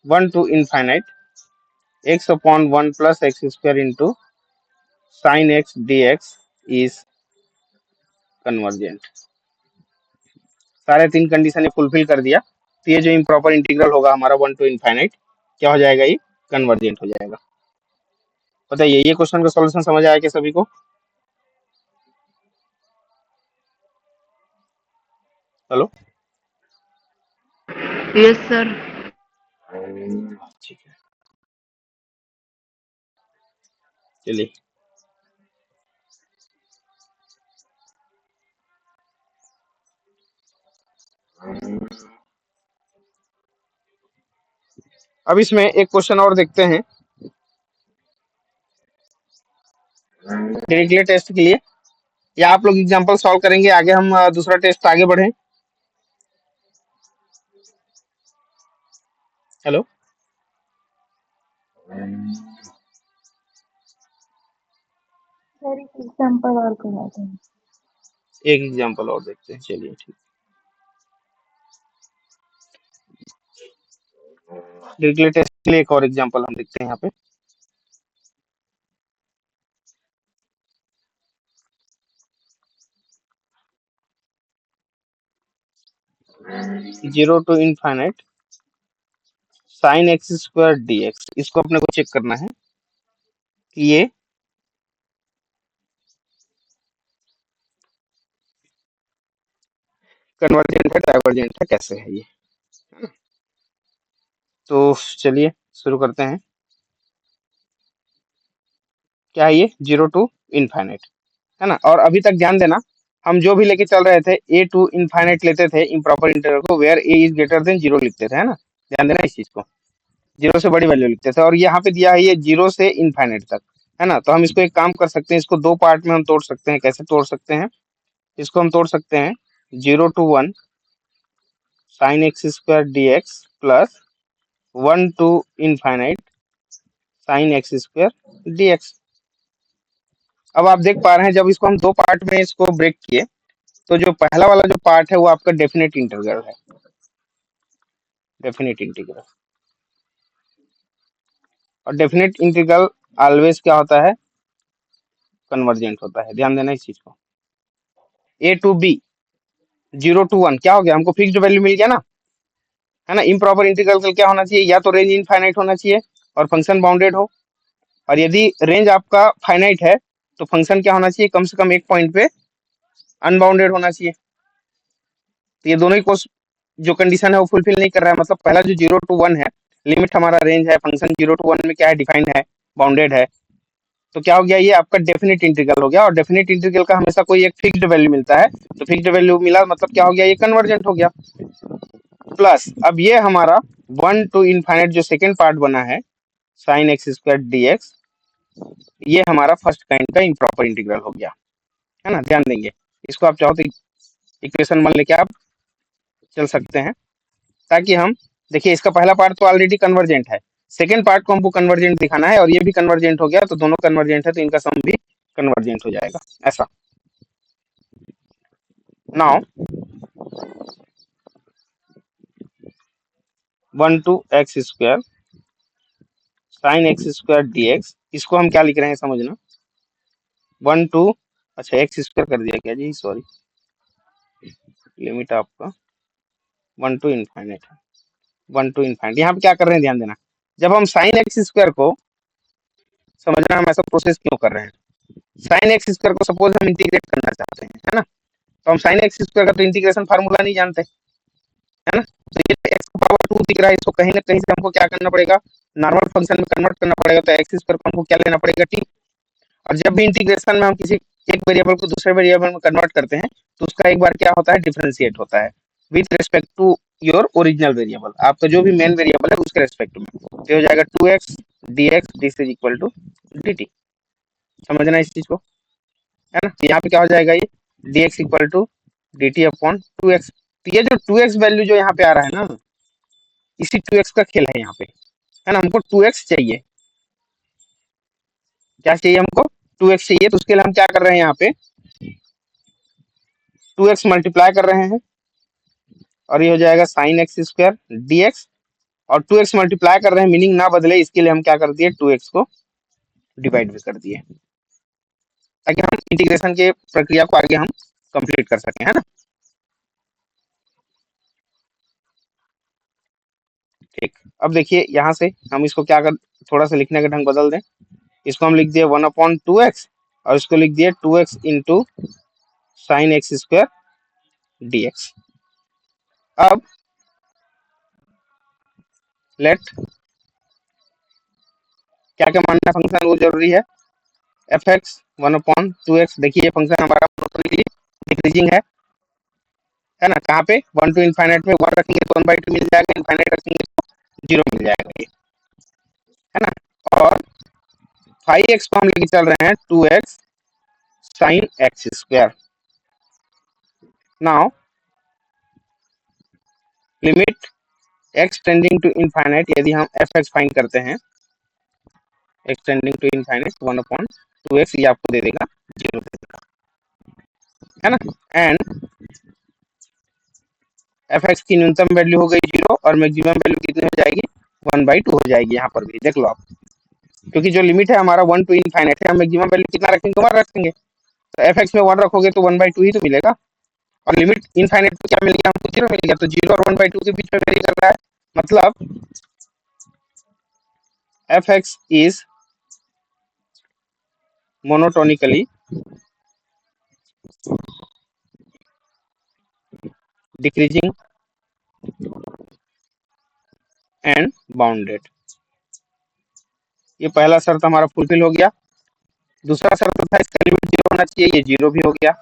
S1: 1 to infinite x upon 1 plus x square into sin x dx is convergent। सारे 3 कंडीशन ये फुलफिल कर दिया, तो ये जो इम्प्रॉपर इंटीग्रल होगा हमारा 1 to infinite, क्या हो जाएगा, ये कन्वर्जेंट हो जाएगा। बताइए, ये क्वेश्चन का सॉल्यूशन समझ आया क्या सभी को? Hello,
S2: Yes, sir.
S1: ठीक है, चलिए। अब इसमें एक क्वेश्चन और देखते हैं डिरिचलेट टेस्ट के लिए, या आप लोग एग्जांपल सॉल्व करेंगे, आगे हम दूसरा टेस्ट आगे बढ़े। हेलो,
S3: सर एक एग्जाम्पल और करवाते हैं।
S1: एक एग्जांपल और देखते हैं, चलिए ठीक। डिरिचलेट टेस्ट के लिए एक और एग्जांपल हम देखते हैं यहाँ पे। Zero to infinite sine x square d x, इसको अपने को चेक करना है कि ये कन्वर्जेंट है डाइवर्जेंट है, कैसे है ये। तो चलिए शुरू करते हैं। क्या है ये, जीरो टू इनफाइनाइट, है ना। और अभी तक ध्यान देना, हम जो भी लेके चल रहे थे ए टू इनफाइनाइट लेते थे इम्प्रॉपर इंटीग्रल को, where a is greater than zero लिखते थे, है ना। ध्यान देना इस चीज को, जीरो से बड़ी वैल्यू लिखते थे। और यहाँ पे दिया है ये जीरो से इनफाइनाइट तक, है ना। तो हम इसको एक काम कर सकते हैं, इसको दो पार्ट में हम तोड़ सकते हैं। कैसे तोड़ सकते हैं, इसको हम तोड़ सकते हैं 0 to 1 sign x square d x plus 1 to infinite sine x square d x. अब आप देख पा रहे हैं, जब इसको हम दो पार्ट में इसको ब्रेक किए, तो जो पहला वाला जो पार्ट है वो आपका डेफिनेट इंटीग्रल है, डेफिनेट इंटीग्रल। और डेफिनेट इंटीग्रल ऑलवेज क्या होता है, कन्वर्जेंट होता है। ध्यान देना इस चीज को। ए टू बी 0 to 1 क्या हो गया, हमको फिक्स्ड वैल्यू मिल गया ना, है ना। इम्प्रॉपर इंटीग्रल का क्या होना चाहिए, या तो रेंज इनफाइनाइट होना चाहिए और फंक्शन बाउंडेड हो। और यदि रेंज आपका फाइनाइट है तो फंक्शन क्या होना चाहिए, कम से कम एक पॉइंट पे अनबाउंडेड होना चाहिए। तो ये दोनों ही कोस जो कंडीशन है वो फुलफिल नहीं कर रहा है। मतलब पहला जो 0 to 1 है, लिमिट हमारा रेंज है, फंक्शन 0 to 1 में क्या है, डिफाइंड है, बाउंडेड है। तो क्या हो गया, ये आपका डेफिनेट इंटीग्रल हो गया, और डेफिनेट इंटीग्रल का हमेशा कोई एक फिक्स्ड वैल्यू मिलता है। तो फिक्स्ड वैल्यू मिला मतलब क्या हो गया, ये कन्वर्जेंट हो गया। प्लस अब ये हमारा 1 to इनफाइनाइट जो सेकेंड पार्ट बना है साइन एक्स स्क्वायर dx, ये हमारा फर्स्ट काइंड का इम्प्रॉपर इंटीग्रल हो गया, है ना। ध्यान देंगे, इसको आप चाहो तो इक्वेशन 1 लेके आप चल सकते हैं, ताकि हम देखिए इसका पहला पार्ट तो ऑलरेडी कन्वर्जेंट है, सेकेंड पार्ट को हमको कन्वर्जेंट दिखाना है, और ये भी कन्वर्जेंट हो गया, तो दोनों कन्वर्जेंट है तो इनका सम भी कन्वर्जेंट हो जाएगा ऐसा। Now 1 to x square sine x square dx, इसको हम क्या लिख रहे हैं समझना, 1 to, अच्छा एक्स स्क्वायर कर दिया क्या जी, सॉरी, लिमिट आपका 1 to इनफाइनाइट है, 1 to इनफाइनाइट। यहाँ पे क्या कर रहे हैं ध्यान देना, जब हम साइन एक्स स्क्वायर को, समझना हम ऐसा प्रोसेस क्यों कर रहे हैं, साइन एक्स स्क्वायर को सपोज हम इंटीग्रेट करना चाहते हैं, है ना। तो हम साइन एक्स स्क्वायर का तो इंटीग्रेशन फार्मूला नहीं जानते, है ना। तो ये एक्स का पावर 2 दिख रहा है, इसको कहीं ना कहीं से हमको क्या करना पड़ेगा, नॉर्मल फंक्शन में कन्वर्ट करना पड़ेगा। तो एक्स स्क्वायर को हमको क्या लेना पड़ेगा, टी। और जब भी इंटीग्रेशन में हम किसी एक वेरिएबल को दूसरे वेरिएबल में कन्वर्ट करते हैं, तो उसका एक बार क्या होता है, डिफरेंशिएट होता है with respect to your original variable, आपका जो भी मेन वेरिएबल है उसके रेस्पेक्ट में। तो हो जाएगा 2x dx this is equal to dt। समझना इस चीज को, है ना। तो यहाँ पे क्या हो जाएगा, ये dx equal to dt upon 2x। तो ये जो 2x वैल्यू जो यहाँ पे आ रहा है ना, इसी 2x का खेल है यहाँ पे, है ना। हमको 2x चाहिए, क्या चाहिए हमको, 2x चाहिए। तो उसके लिए हम क्या कर रहे हैं, यहाँ पे 2x मल्टीप्लाई कर रहे हैं, और ये हो जाएगा साइन एक्स स्क्वायर dx, और 2x मल्टीप्लाई कर रहे हैं, मीनिंग ना बदले, इसके लिए हम क्या कर दिए, 2x को डिवाइड भी कर दिए, ताकि हम इंटीग्रेशन के प्रक्रिया को आगे हम कंप्लीट कर सकें, है ना। ठीक, अब देखिए यहाँ से हम इसको क्या कर, थोड़ा सा लिखने का ढंग बदल दें, इसको हम लिख दिए 1/2x, और इसको लिख दिए 2x into sine x square dx। अब लेट क्या क्या मानना फंक्शन वो जरूरी है, एफ एक्स 1/2x। देखिए ये फंक्शन हमारा डिक्रीजिंग है ना। कहाँ पे, 1 to इनफाइनाइट में 1 रखेंगे तो 1/2 मिल जाएगा, इनफाइनाइट रखेंगे तो 0 मिल जाएगा, ये है ना। और 5x को हम लेके चल रहे हैं 2x sine x square. Now limit x tending to infinite, यदि हम एफ एक्स फाइंड करते हैं, x tending to infinite 1/2x, ये आपको दे देगा 0 दे देगा, है ना। एंड एफ एक्स की न्यूनतम वैल्यू हो गई 0, और मैक्सिमम वैल्यू कितनी हो जाएगी, 1/2 हो जाएगी। यहाँ पर भी देख लो आप, क्योंकि जो लिमिट है हमारा 1 to इनफाइनाइट है, हम मैक्सिमम वैल्यू कितना रखेंगे, 1 रखेंगे। तो एफ एक्स में 1 रखोगे तो 1/2 ही तो मिलेगा, और लिमिट इनफाइनाइट को क्या मिल गया हमको, 0 मिल गया। तो 0 और 1/2 के बीच में वेरी कर रहा है, मतलब F x is monotonically decreasing and bounded. ये पहला शर्त हमारा फुलफिल हो गया। दूसरा शर्त था इसका लिमिट 0 होना चाहिए, ये 0 भी हो गया।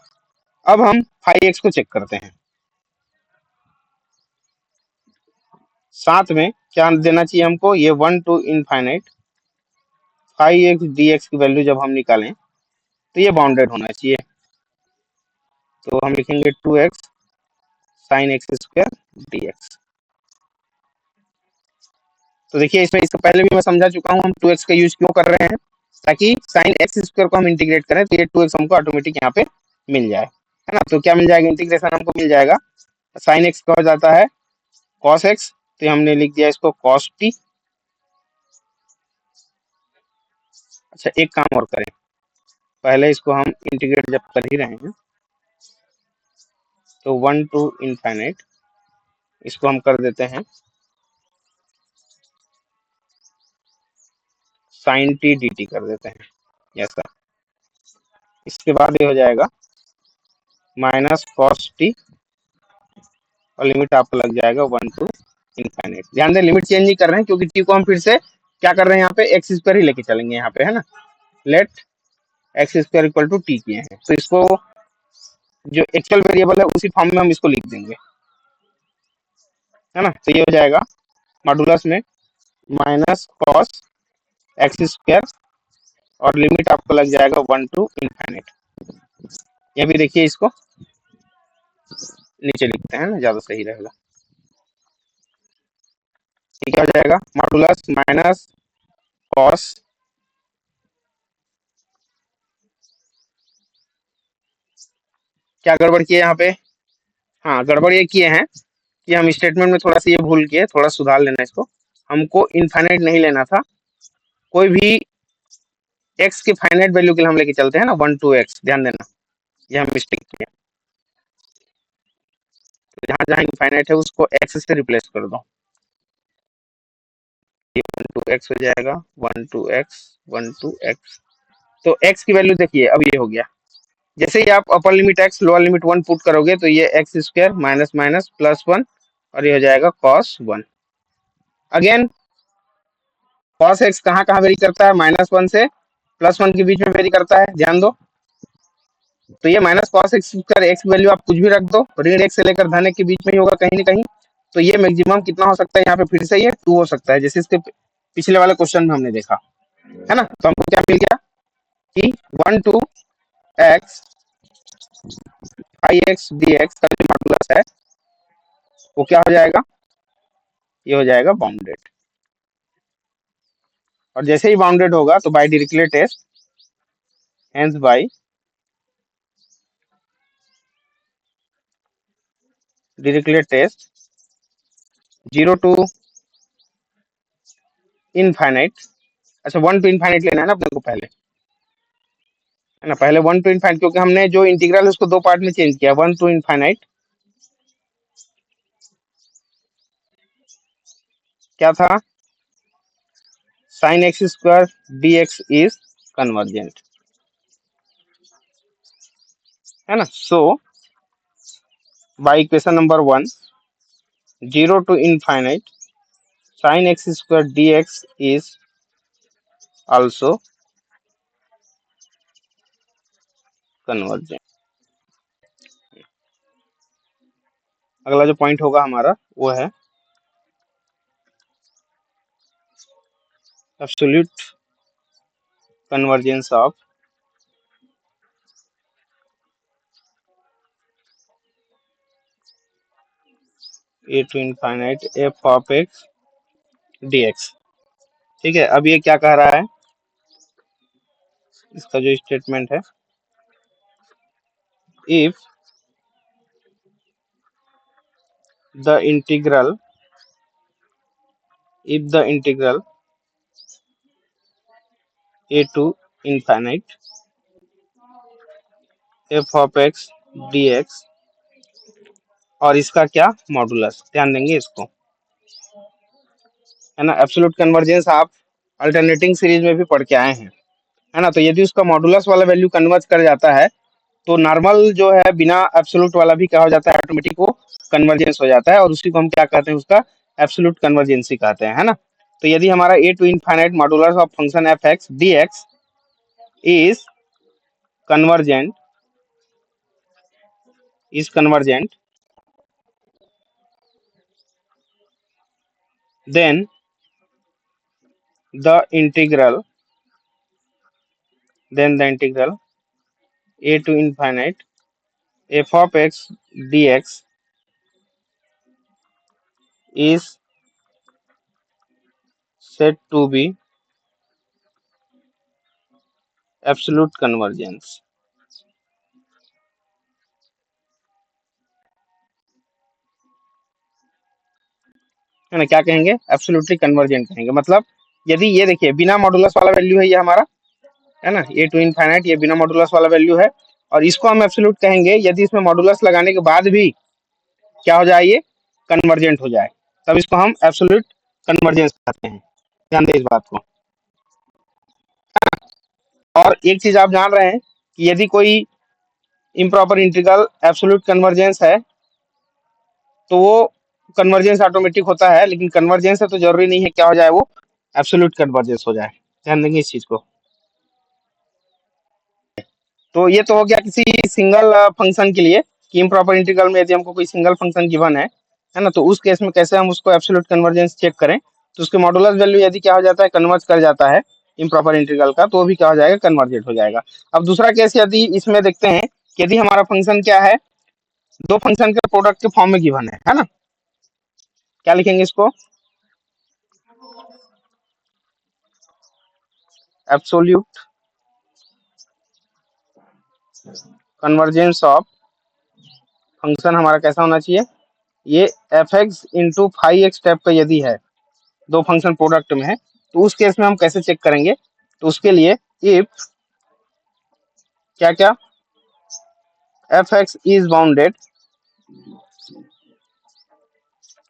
S1: अब हम 5x को चेक करते हैं, साथ में क्या देना चाहिए हमको, ये 1 to इनफाइनाइट 5x dx की वैल्यू जब हम निकालें तो ये बाउंडेड होना चाहिए। तो हम लिखेंगे 2x sine x square dx। तो देखिए इसमें, इससे पहले भी मैं समझा चुका हूँ हम 2x का यूज क्यों कर रहे हैं, ताकि साइन एक्स स्क्वायर को हम इंटीग्रेट करें तो ये 2x हमको ऑटोमेटिक यहाँ पे मिल जाए, है ना। तो क्या मिल जाएगा, इंटीग्रेशन हमको मिल जाएगा, साइन एक्स का हो जाता है कॉस एक्स, तो हमने लिख दिया इसको कॉस टी। अच्छा एक काम और करें, पहले इसको हम इंटीग्रेट जब कर ही रहे हैं, तो 1 to इनफाइनाइट इसको हम कर देते हैं साइन टी डी टी कर देते हैं ऐसा। इसके बाद ये हो जाएगा माइनस कॉस टी और लिमिट आपको लग जाएगा 1 to इनफाइनाइट। ध्यान दें लिमिट चेंज नहीं कर रहे हैं क्योंकि टी को हम फिर से क्या कर रहे हैं यहाँ पे एक्स स्क्वायर ही लेके चलेंगे यहाँ पे, है ना। Let x square equal to t किए हैं तो इसको जो एक्चुअल वेरिएबल है उसी फॉर्म में हम इसको लिख देंगे, है ना। तो ये हो जाएगा मॉडुलस में माइनस कॉस एक्स स्क्वायर और लिमिट आपको लग जाएगा 1 to इनफाइनाइट। ये भी देखिए इसको नीचे लिखते हैं ना, ज्यादा सही रहेगा। क्या हो जाएगा मॉडुलस माइनस कॉस क्या गड़बड़ किए यहाँ पे, हाँ गड़बड़ ये किए हैं कि हम स्टेटमेंट में थोड़ा सा ये भूल किए, थोड़ा सुधार लेना इसको। हमको इनफाइनाइट नहीं लेना था, कोई भी एक्स के फाइनाइट वैल्यू के लिए हम लेके चलते हैं ना 1 to x, ध्यान देना ये हम मिस्टेक किए। तो जहां जहां इनफाइनाइट है उसको x से रिप्लेस कर दो, ये 1 to x हो जाएगा 1 to x 1 to x। तो x की वैल्यू देखिए अब ये हो गया, जैसे ही आप upper limit x lower limit 1 put करोगे तो ये x square minus minus plus 1 और ये हो जाएगा cos 1। अगेन cos x कहाँ कहाँ वेरी करता है, -1 से +1 के बीच में वेरी करता है, ध्यान दो। तो ये माइनस कॉस एक्स कर एक्स वैल्यू आप कुछ भी रख दो, ऋण एक्स से लेकर धन एक्स के बीच में ही होगा कहीं ना कहीं। तो ये मैक्सिमम कितना हो सकता है, यहाँ पे फिर से ये 2 हो सकता है, जैसे इसके पिछले वाले क्वेश्चन में हमने देखा, है ना। तो हमको क्या मिल गया कि 1 to x I x d x का जो मॉडुलस है वो क्या हो जाएगा, ये हो जाएगा बाउंडेड। और जैसे ही बाउंडेड होगा तो by Dirichlet test, hence by Dirichlet test 0 to infinite, अच्छा 1 to इनफाइनाइट लेना है ना अपने को पहले, है ना। पहले 1 to इनफाइनाइट क्योंकि हमने जो इंटीग्रल है उसको दो पार्ट में चेंज किया, 1 to इनफाइनाइट क्या था, sine x square d x is convergent, है ना। So by equation number 1 0 to infinite sine x square d x is also convergent. अगला जो पॉइंट होगा हमारा वो है absolute convergence of a to infinite f of x d x. ठीक है, अब ये क्या कह रहा है, इसका जो स्टेटमेंट है, if the integral a to infinite f of x d x और इसका क्या मॉडुलस, ध्यान देंगे इसको, है ना। एब्सोल्यूट कन्वर्जेंस आप अल्टरनेटिंग सीरीज में भी पढ़ के आए हैं, है ना। तो यदि उसका मॉडुलस वाला वैल्यू कन्वर्ज कर जाता है तो नॉर्मल जो है बिना एब्सोल्यूट वाला भी क्या हो जाता है, ऑटोमेटिक वो कन्वर्जेंस हो जाता है और उसी को हम क्या कहते हैं, उसका एब्सोल्यूट कन्वर्जेंसी कहते हैं, है ना। तो यदि हमारा a to infinite modulus of function f x d x is convergent then the integral a to infinite f of x dx is said to be absolute convergence, है ना। क्या कहेंगे, एब्सोल्युटली कन्वर्जेंट कहेंगे। मतलब यदि ये देखिए बिना मॉडुलस वाला वैल्यू है ये हमारा, है ना, ए टू इनफाइनाइट ये बिना मॉडुलस वाला वैल्यू है और इसको हम एब्सोल्यूट कहेंगे यदि इसमें मॉडुलस लगाने के बाद भी क्या हो जाए, ये कन्वर्जेंट हो जाए, तब इसको हम एब्सोल्यूट कन्वर्जेंस कहते हैं। ध्यान दें इस बात को। और एक चीज आप जान रहे हैं कि यदि कोई इम्प्रॉपर इंटीग्रल एब्सोल्यूट कन्वर्जेंस है तो वो कन्वर्जेंस ऑटोमेटिक होता है, लेकिन कन्वर्जेंस है तो जरूरी नहीं है क्या हो जाए, वो एब्सोल्यूट कन्वर्जेंस हो जाए। ध्यान देंगे इस चीज को। तो ये तो हो गया किसी सिंगल फंक्शन के लिए कि इम्प्रॉपर इंटीग्रल में यदि हमको कोई सिंगल फंक्शन गिवन है ना, तो उस केस में कैसे हम उसको एब्सोल्यूट कन्वर्जेंस चेक करें। तो उसके मॉडुलस वैल्यू यदि क्या हो जाता है, कन्वर्ज कर जाता है इम्प्रॉपर इंटीग्रल का, तो वो भी क्या हो जाएगा, कन्वर्जेट हो जाएगा। अब दूसरा केस यदि इसमें देखते हैं कि यदि हमारा फंक्शन क्या है, दो फंक्शन के प्रोडक्ट के फॉर्म में गिवन है ना, क्या लिखेंगे इसको, एब्सोल्यूट कन्वर्जेंस ऑफ फंक्शन हमारा कैसा होना चाहिए, ये F x into five x type का यदि है, दो फंक्शन प्रोडक्ट में है, तो उस केस में हम कैसे चेक करेंगे। तो उसके लिए इफ क्या क्या, f x is bounded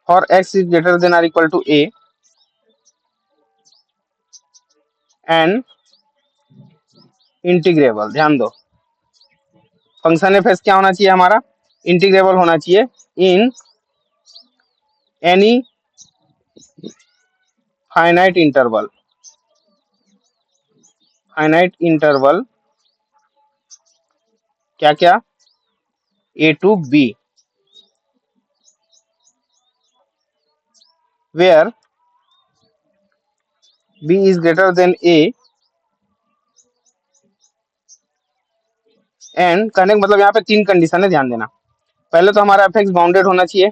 S1: for x is greater than or equal to a and integrable. ध्यान दो, फंक्शन एफ एक्स क्या होना चाहिए हमारा, इंटीग्रेबल होना चाहिए in any finite interval, finite interval क्या क्या, a to b, where b is greater than a and, कहने का मतलब यहाँ पे तीन कंडीशन है, ध्यान देना। पहले तो हमारा एफ एक्स बाउंडेड होना चाहिए,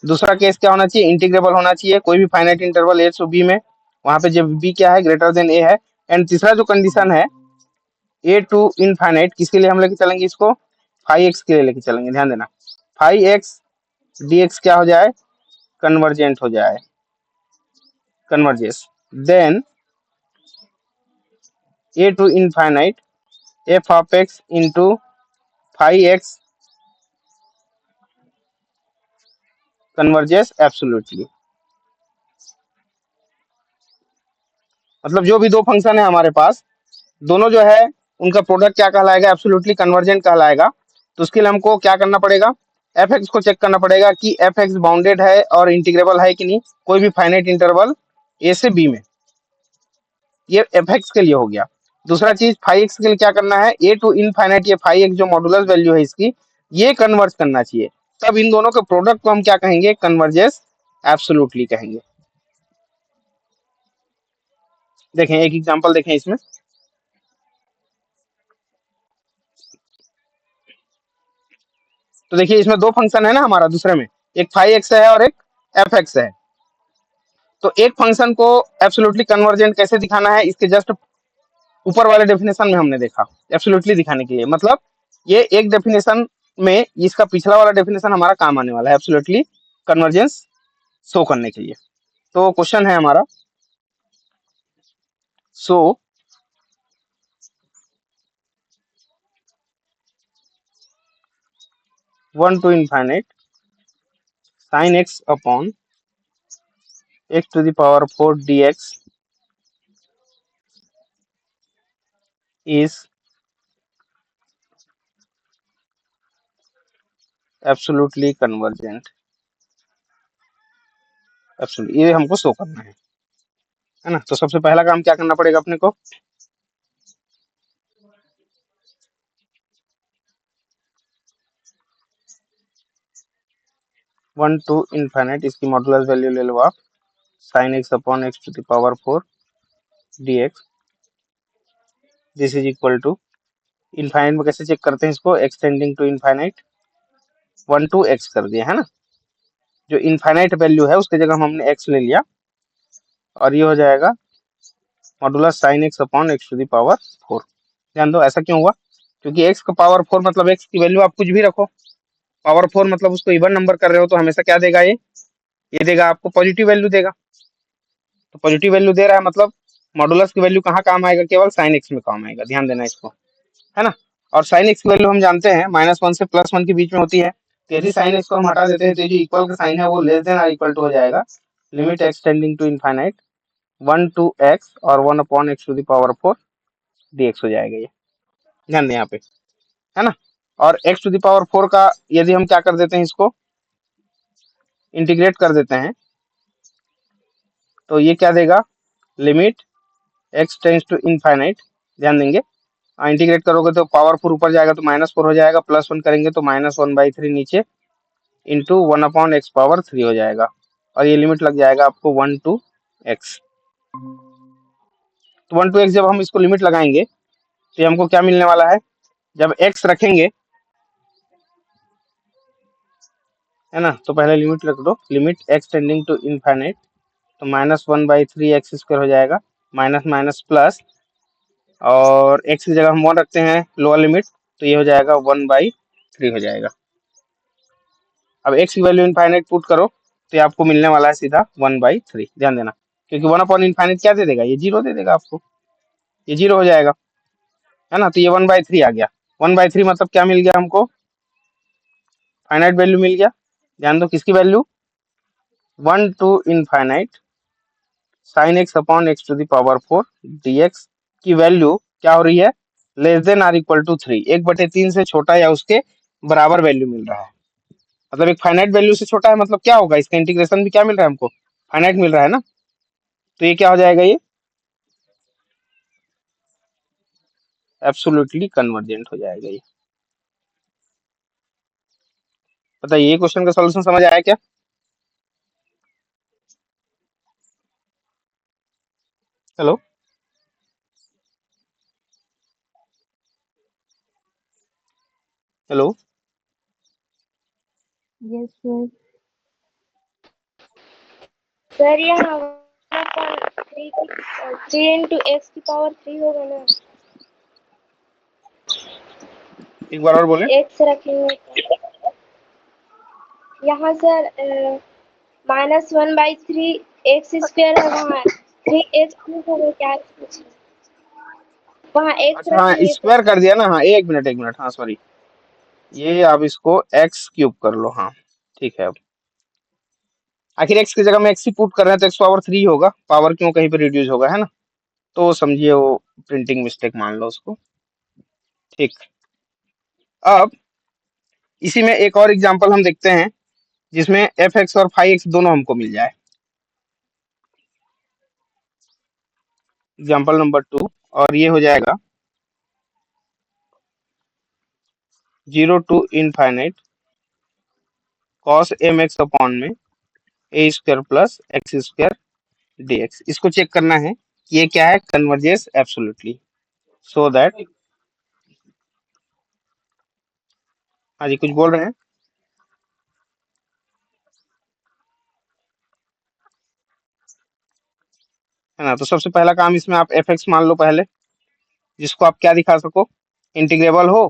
S1: दूसरा केस क्या होना चाहिए, इंटीग्रेबल होना चाहिए कोई भी finite interval a to b में, वहां पे जब बी क्या है, ग्रेटर देन ए है। एंड तीसरा जो कंडीशन है, ए टू इनफाइनाइट, किसके लिए हम लेके चलेंगे इसको, फाइव एक्स के लिए लेके चलेंगे। ध्यान देना, फाइव एक्स डी एक्स क्या हो जाए, कन्वर्जेंट हो जाए, converges, then a to infinite f of x into five x converges absolutely. मतलब जो भी दो फंक्शन है हमारे पास, दोनों जो है उनका प्रोडक्ट क्या कहलाएगा, एब्सोल्युटली कन्वर्जेंट कहलाएगा। तो उसके लिए हमको क्या करना पड़ेगा, एफ एक्स को चेक करना पड़ेगा कि एफ एक्स बाउंडेड है और इंटीग्रेबल है कि नहीं, कोई भी फाइनाइट इंटरवल ए से बी में। ये एफ एक्स के लिए हो गया। दूसरा चीज फाइव एक्स के लिए क्या करना है, ए टू इनफाइनाइट, ये फाइव एक्स जो मॉडुलस वैल्यू है इसकी, ये कन्वर्ज करना चाहिए। तब इन दोनों के प्रोडक्ट को हम क्या कहेंगे, कन्वर्जेस एब्सोल्युटली कहेंगे। देखें एक एग्जांपल देखें इसमें, तो देखिए इसमें दो फंक्शन है ना हमारा, दूसरे में एक फाइव एक्स है और एक एफ एक्स है। तो एक फंक्शन को एब्सोल्युटली कन्वर्जेंट कैसे दिखाना है, इसके जस्ट ऊपर वाले डेफिनेशन में हमने देखा, एब्सोल्युटली दिखाने के लिए। मतलब ये एक डेफिनेशन में इसका पिछला वाला डेफिनेशन हमारा काम आने वाला है, एब्सोल्युटली कन्वर्जेंस शो करने के लिए। तो क्वेश्चन है हमारा, so one to infinite sine x upon x to the power 4 dx is absolutely convergent. Absolutely ये हमको शो करना है ना। तो सबसे पहला काम क्या करना पड़ेगा अपने को, वन टू इनफाइनाइट, इसकी मॉडुलस वैल्यू ले लो आप, sine x upon x to the power 4 dx, this is equal to, infinite में कैसे चेक करते हैं इसको, x tending to infinite, one to x कर दिया है ना। जो इनफाइनाइट वैल्यू है उसकी जगह हमने एक्स ले लिया, और ये हो जाएगा modulus sine x upon x to the power 4। ध्यान दो ऐसा क्यों हुआ, क्योंकि एक्स का पावर 4 मतलब एक्स की वैल्यू आप कुछ भी रखो, पावर 4 मतलब उसको इवन नंबर कर रहे हो तो हमेशा क्या देगा, ये देगा आपको पॉजिटिव वैल्यू देगा। तो पॉजिटिव वैल्यू दे रहा है मतलब मॉडुलस की वैल्यू कहाँ काम आएगा, केवल साइन एक्स में काम आएगा। ध्यान देना इसको, है ना। और साइन एक्स की वैल्यू हम जानते हैं -1 से +1 के बीच में होती है। तो यदि साइन एक्स को हम हटा देते हैं तो जो इक्वल का साइन है वो लेस देन और इक्वल टू हो जाएगा, limit x tending to infinite 1 to x और 1 upon x to the power 4 dx हो जाएगा ये। ध्यान दें यहाँ पे, है ना। और x⁴ का यदि हम क्या कर देते हैं, इसको इंटीग्रेट कर देते हैं, तो ये क्या देगा, limit x tends to infinite. ध्यान देंगे, इंटीग्रेट करोगे तो पावर 4 ऊपर जाएगा तो -4 हो जाएगा, +1 करेंगे तो -1/3 नीचे इंटू 1/x⁴ हो जाएगा, और ये लिमिट लग जाएगा आपको 1 to x। तो 1 to x जब हम इसको लिमिट लगाएंगे तो ये हमको क्या मिलने वाला है, जब x रखेंगे, है ना, तो पहले लिमिट रख दो, limit x tending to infinite, तो -1/3x² हो जाएगा, माइनस माइनस प्लस, और x की जगह हम 1 रखते हैं लोअर लिमिट, तो ये हो जाएगा 1/3 हो जाएगा। अब x की वैल्यू इनफाइनाइट पुट करो तो ये आपको मिलने वाला है सीधा 1/3। ध्यान देना, क्योंकि 1/इनफाइनाइट क्या दे देगा, ये 0 दे देगा आपको, ये 0 हो जाएगा, है ना। तो ये 1/3 आ गया। 1/3 मतलब क्या मिल गया हमको, फाइनाइट वैल्यू मिल गया। ध्यान दो किसकी value, 1 to infinite sin x/(x⁴) dx की वैल्यू क्या हो रही है, less than or equal to 3, 1/3 से छोटा या उसके बराबर वैल्यू मिल रहा है। मतलब एक फाइनाइट वैल्यू से छोटा है, मतलब क्या होगा, इसका इंटीग्रेशन भी क्या मिल रहा है हमको, फाइनाइट मिल रहा है ना। तो ये क्या हो जाएगा, ये एब्सोल्युटली कन्वर्जेंट हो जाएगा। ये बताइए, ये क्वेश्चन का सॉल्यूशन समझ आया क्या। Hello, hello,
S3: yes sir.
S4: Sir यहाँ 3 into x⁴ होगा ना,
S1: एक बार और बोले।
S4: x रखेंगे तो यहाँ सर -1/3 x² है, वहाँ 3x³ है, क्या कुछ वहाँ x
S1: अच्छा हाँ,
S4: रखेंगे तो
S1: स्क्वायर कर दिया ना, हाँ एक मिनट एक मिनट, हाँ सॉरी, ये आप इसको x³ कर लो, हाँ ठीक है। अब आखिर x की जगह में x ही पुट कर रहे हैं तो x⁴ होगा, पावर क्यों कहीं पे रिड्यूस होगा, है ना। तो समझिए वो प्रिंटिंग मिस्टेक मान लो उसको, ठीक। अब इसी में एक और एग्जांपल हम देखते हैं जिसमें f(x) और φx दोनों हमको मिल जाए। एग्जांपल नंबर 2, और ये हो जाएगा 0 to इनफाइनाइट cos mx/ में a² + x² dx। इसको चेक करना है कि ये क्या है, कन्वर्जेस एब्सोल्युटली, सो दैट, हाँ जी कुछ बोल रहे हैं, है ना। तो सबसे पहला काम इसमें आप f(x) मान लो पहले, जिसको आप क्या दिखा सको, इंटीग्रेबल हो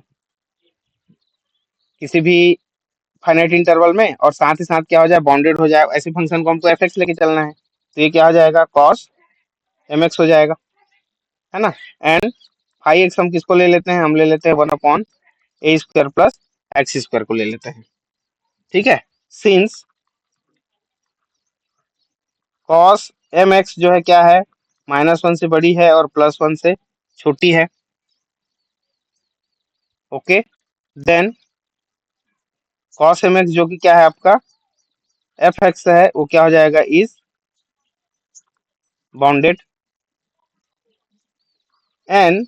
S1: किसी भी फाइनाइट इंटरवल में, और साथ ही साथ क्या हो जाए, बाउंडेड हो जाए, ऐसे फंक्शन को हमको f(x) लेके चलना है। तो ये क्या हो जाएगा, cos mx हो जाएगा, है ना। एंड φx हम किसको ले लेते हैं, हम ले लेते हैं 1/a² + x² को ले लेते हैं, ठीक है। सिंस cos mx जो है क्या है, -1 से बड़ी है और +1 से छोटी है, ओके। देन cos mx जो कि क्या है आपका f(x) है, वो क्या हो जाएगा, is bounded, and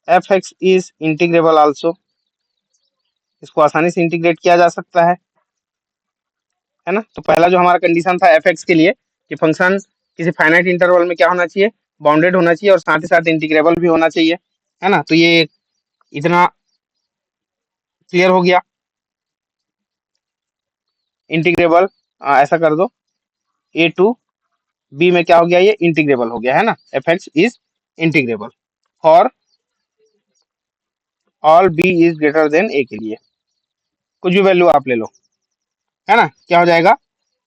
S1: f(x) is integrable also. इसको आसानी से इंटीग्रेट किया जा सकता है ना। तो पहला जो हमारा कंडीशन था f(x) के लिए कि फंक्शन किसी फाइनाइट इंटरवल में क्या होना चाहिए, बाउंडेड होना चाहिए, और साथ ही साथ इंटीग्रेबल भी होना चाहिए, है ना। तो ये इतना क्लियर हो गया, इंटीग्रेबल, ऐसा कर दो a to b में क्या हो गया, ये इंटीग्रेबल हो गया, है ना। f(x) is integrable for all b is greater then a के लिए, कुछ भी वैल्यू आप ले लो, है ना, क्या हो जाएगा,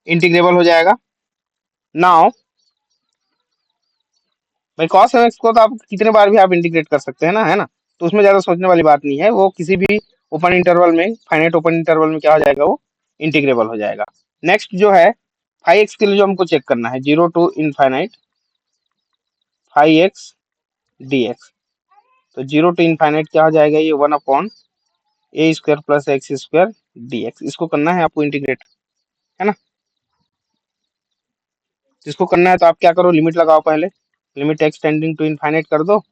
S1: इंटीग्रेबल हो जाएगा। नाउ भाई cos mx को तो आप कितने बार भी आप इंटीग्रेट कर सकते हैं ना, है ना। तो उसमें ज्यादा सोचने वाली बात नहीं है, वो किसी भी ओपन इंटरवल में, फाइनाइट ओपन इंटरवल में क्या हो जाएगा, वो इंटीग्रेबल हो जाएगा। नेक्स्ट जो है φx के लिए जो हमको चेक करना है, 0 to इनफाइनाइट φx dx। तो 0 to इनफाइनाइट क्या हो जाएगा, ये 1/a² प्लस x² dx। इसको करना है आपको इंटीग्रेट, है ना। इसको करना है तो आप क्या करो, लिमिट लगाओ पहले, limit x tending to infinite कर दो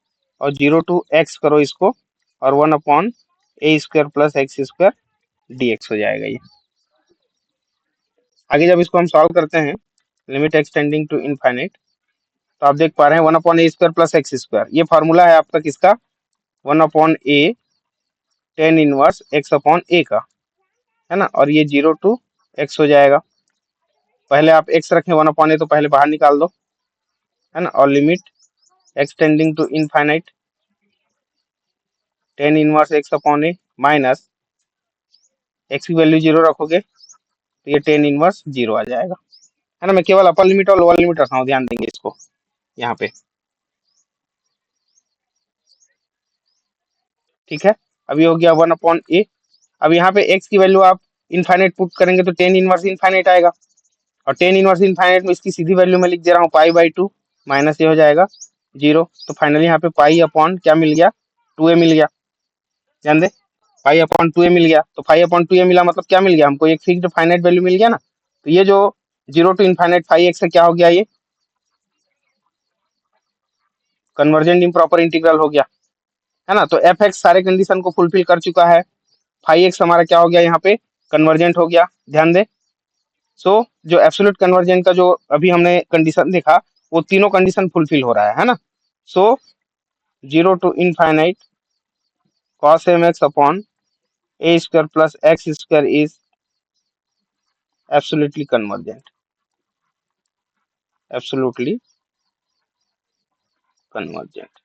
S1: और 0 to x करो इसको, और 1/a² प्लस x² dx हो जाएगा ये। आगे जब इसको हम सॉल्व करते हैं, limit x tending to infinite, तो आप देख पा रहे हैं 1/a² प्लस x², ये फॉर्मूला है आपका किसका, 1/a tan इनवर्स x/a का, है ना। और ये 0 to x हो जाएगा, पहले आप x रखें 1/a तो पहले बाहर निकाल दो, है ना। और limit x tending to infinite tan inverse x/a minus x की वैल्यू 0 रखोगे तो ये tan इनवर्स 0 आ जाएगा, है ना। मैं केवल अपर लिमिट और लोअर लिमिट रखा हूँ, ध्यान देंगे इसको यहाँ पे, ठीक है। अभी हो गया 1/a। अब यहाँ पे x की वैल्यू आप इनफाइनाइट पुट करेंगे तो tan इनवर्स इनफाइनाइट आएगा, और tan इनवर्स इनफाइनाइट में इसकी सीधी वैल्यू मैं लिख दे रहा हूँ π/2 माइनस ये हो जाएगा 0। तो फाइनली यहाँ पे पाई अपॉन क्या मिल गया, 2a मिल गया। ध्यान दे, π/2a मिल गया, तो π/2a मिला मतलब क्या मिल गया हमको, एक फिक्स्ड फाइनाइट वैल्यू मिल गया ना। तो ये जो 0 to इनफाइनाइट x से क्या हो गया, ये कन्वर्जेंट इम्प्रॉपर इंटीग्रल हो गया, है ना। तो f(x) सारे कंडीशन को फुलफिल कर चुका है, x हमारा क्या हो गया, यहाँ पे कन्वर्जेंट हो गया। ध्यान दे, सो जो एब्सोल्यूट कन्वर्जेंट का जो अभी हमने कंडीशन देखा, वो तीनों कंडीशन फुलफिल हो रहा है ना। सो 0 to infinite cos mx upon a² plus x² is absolutely convergent, absolutely convergent.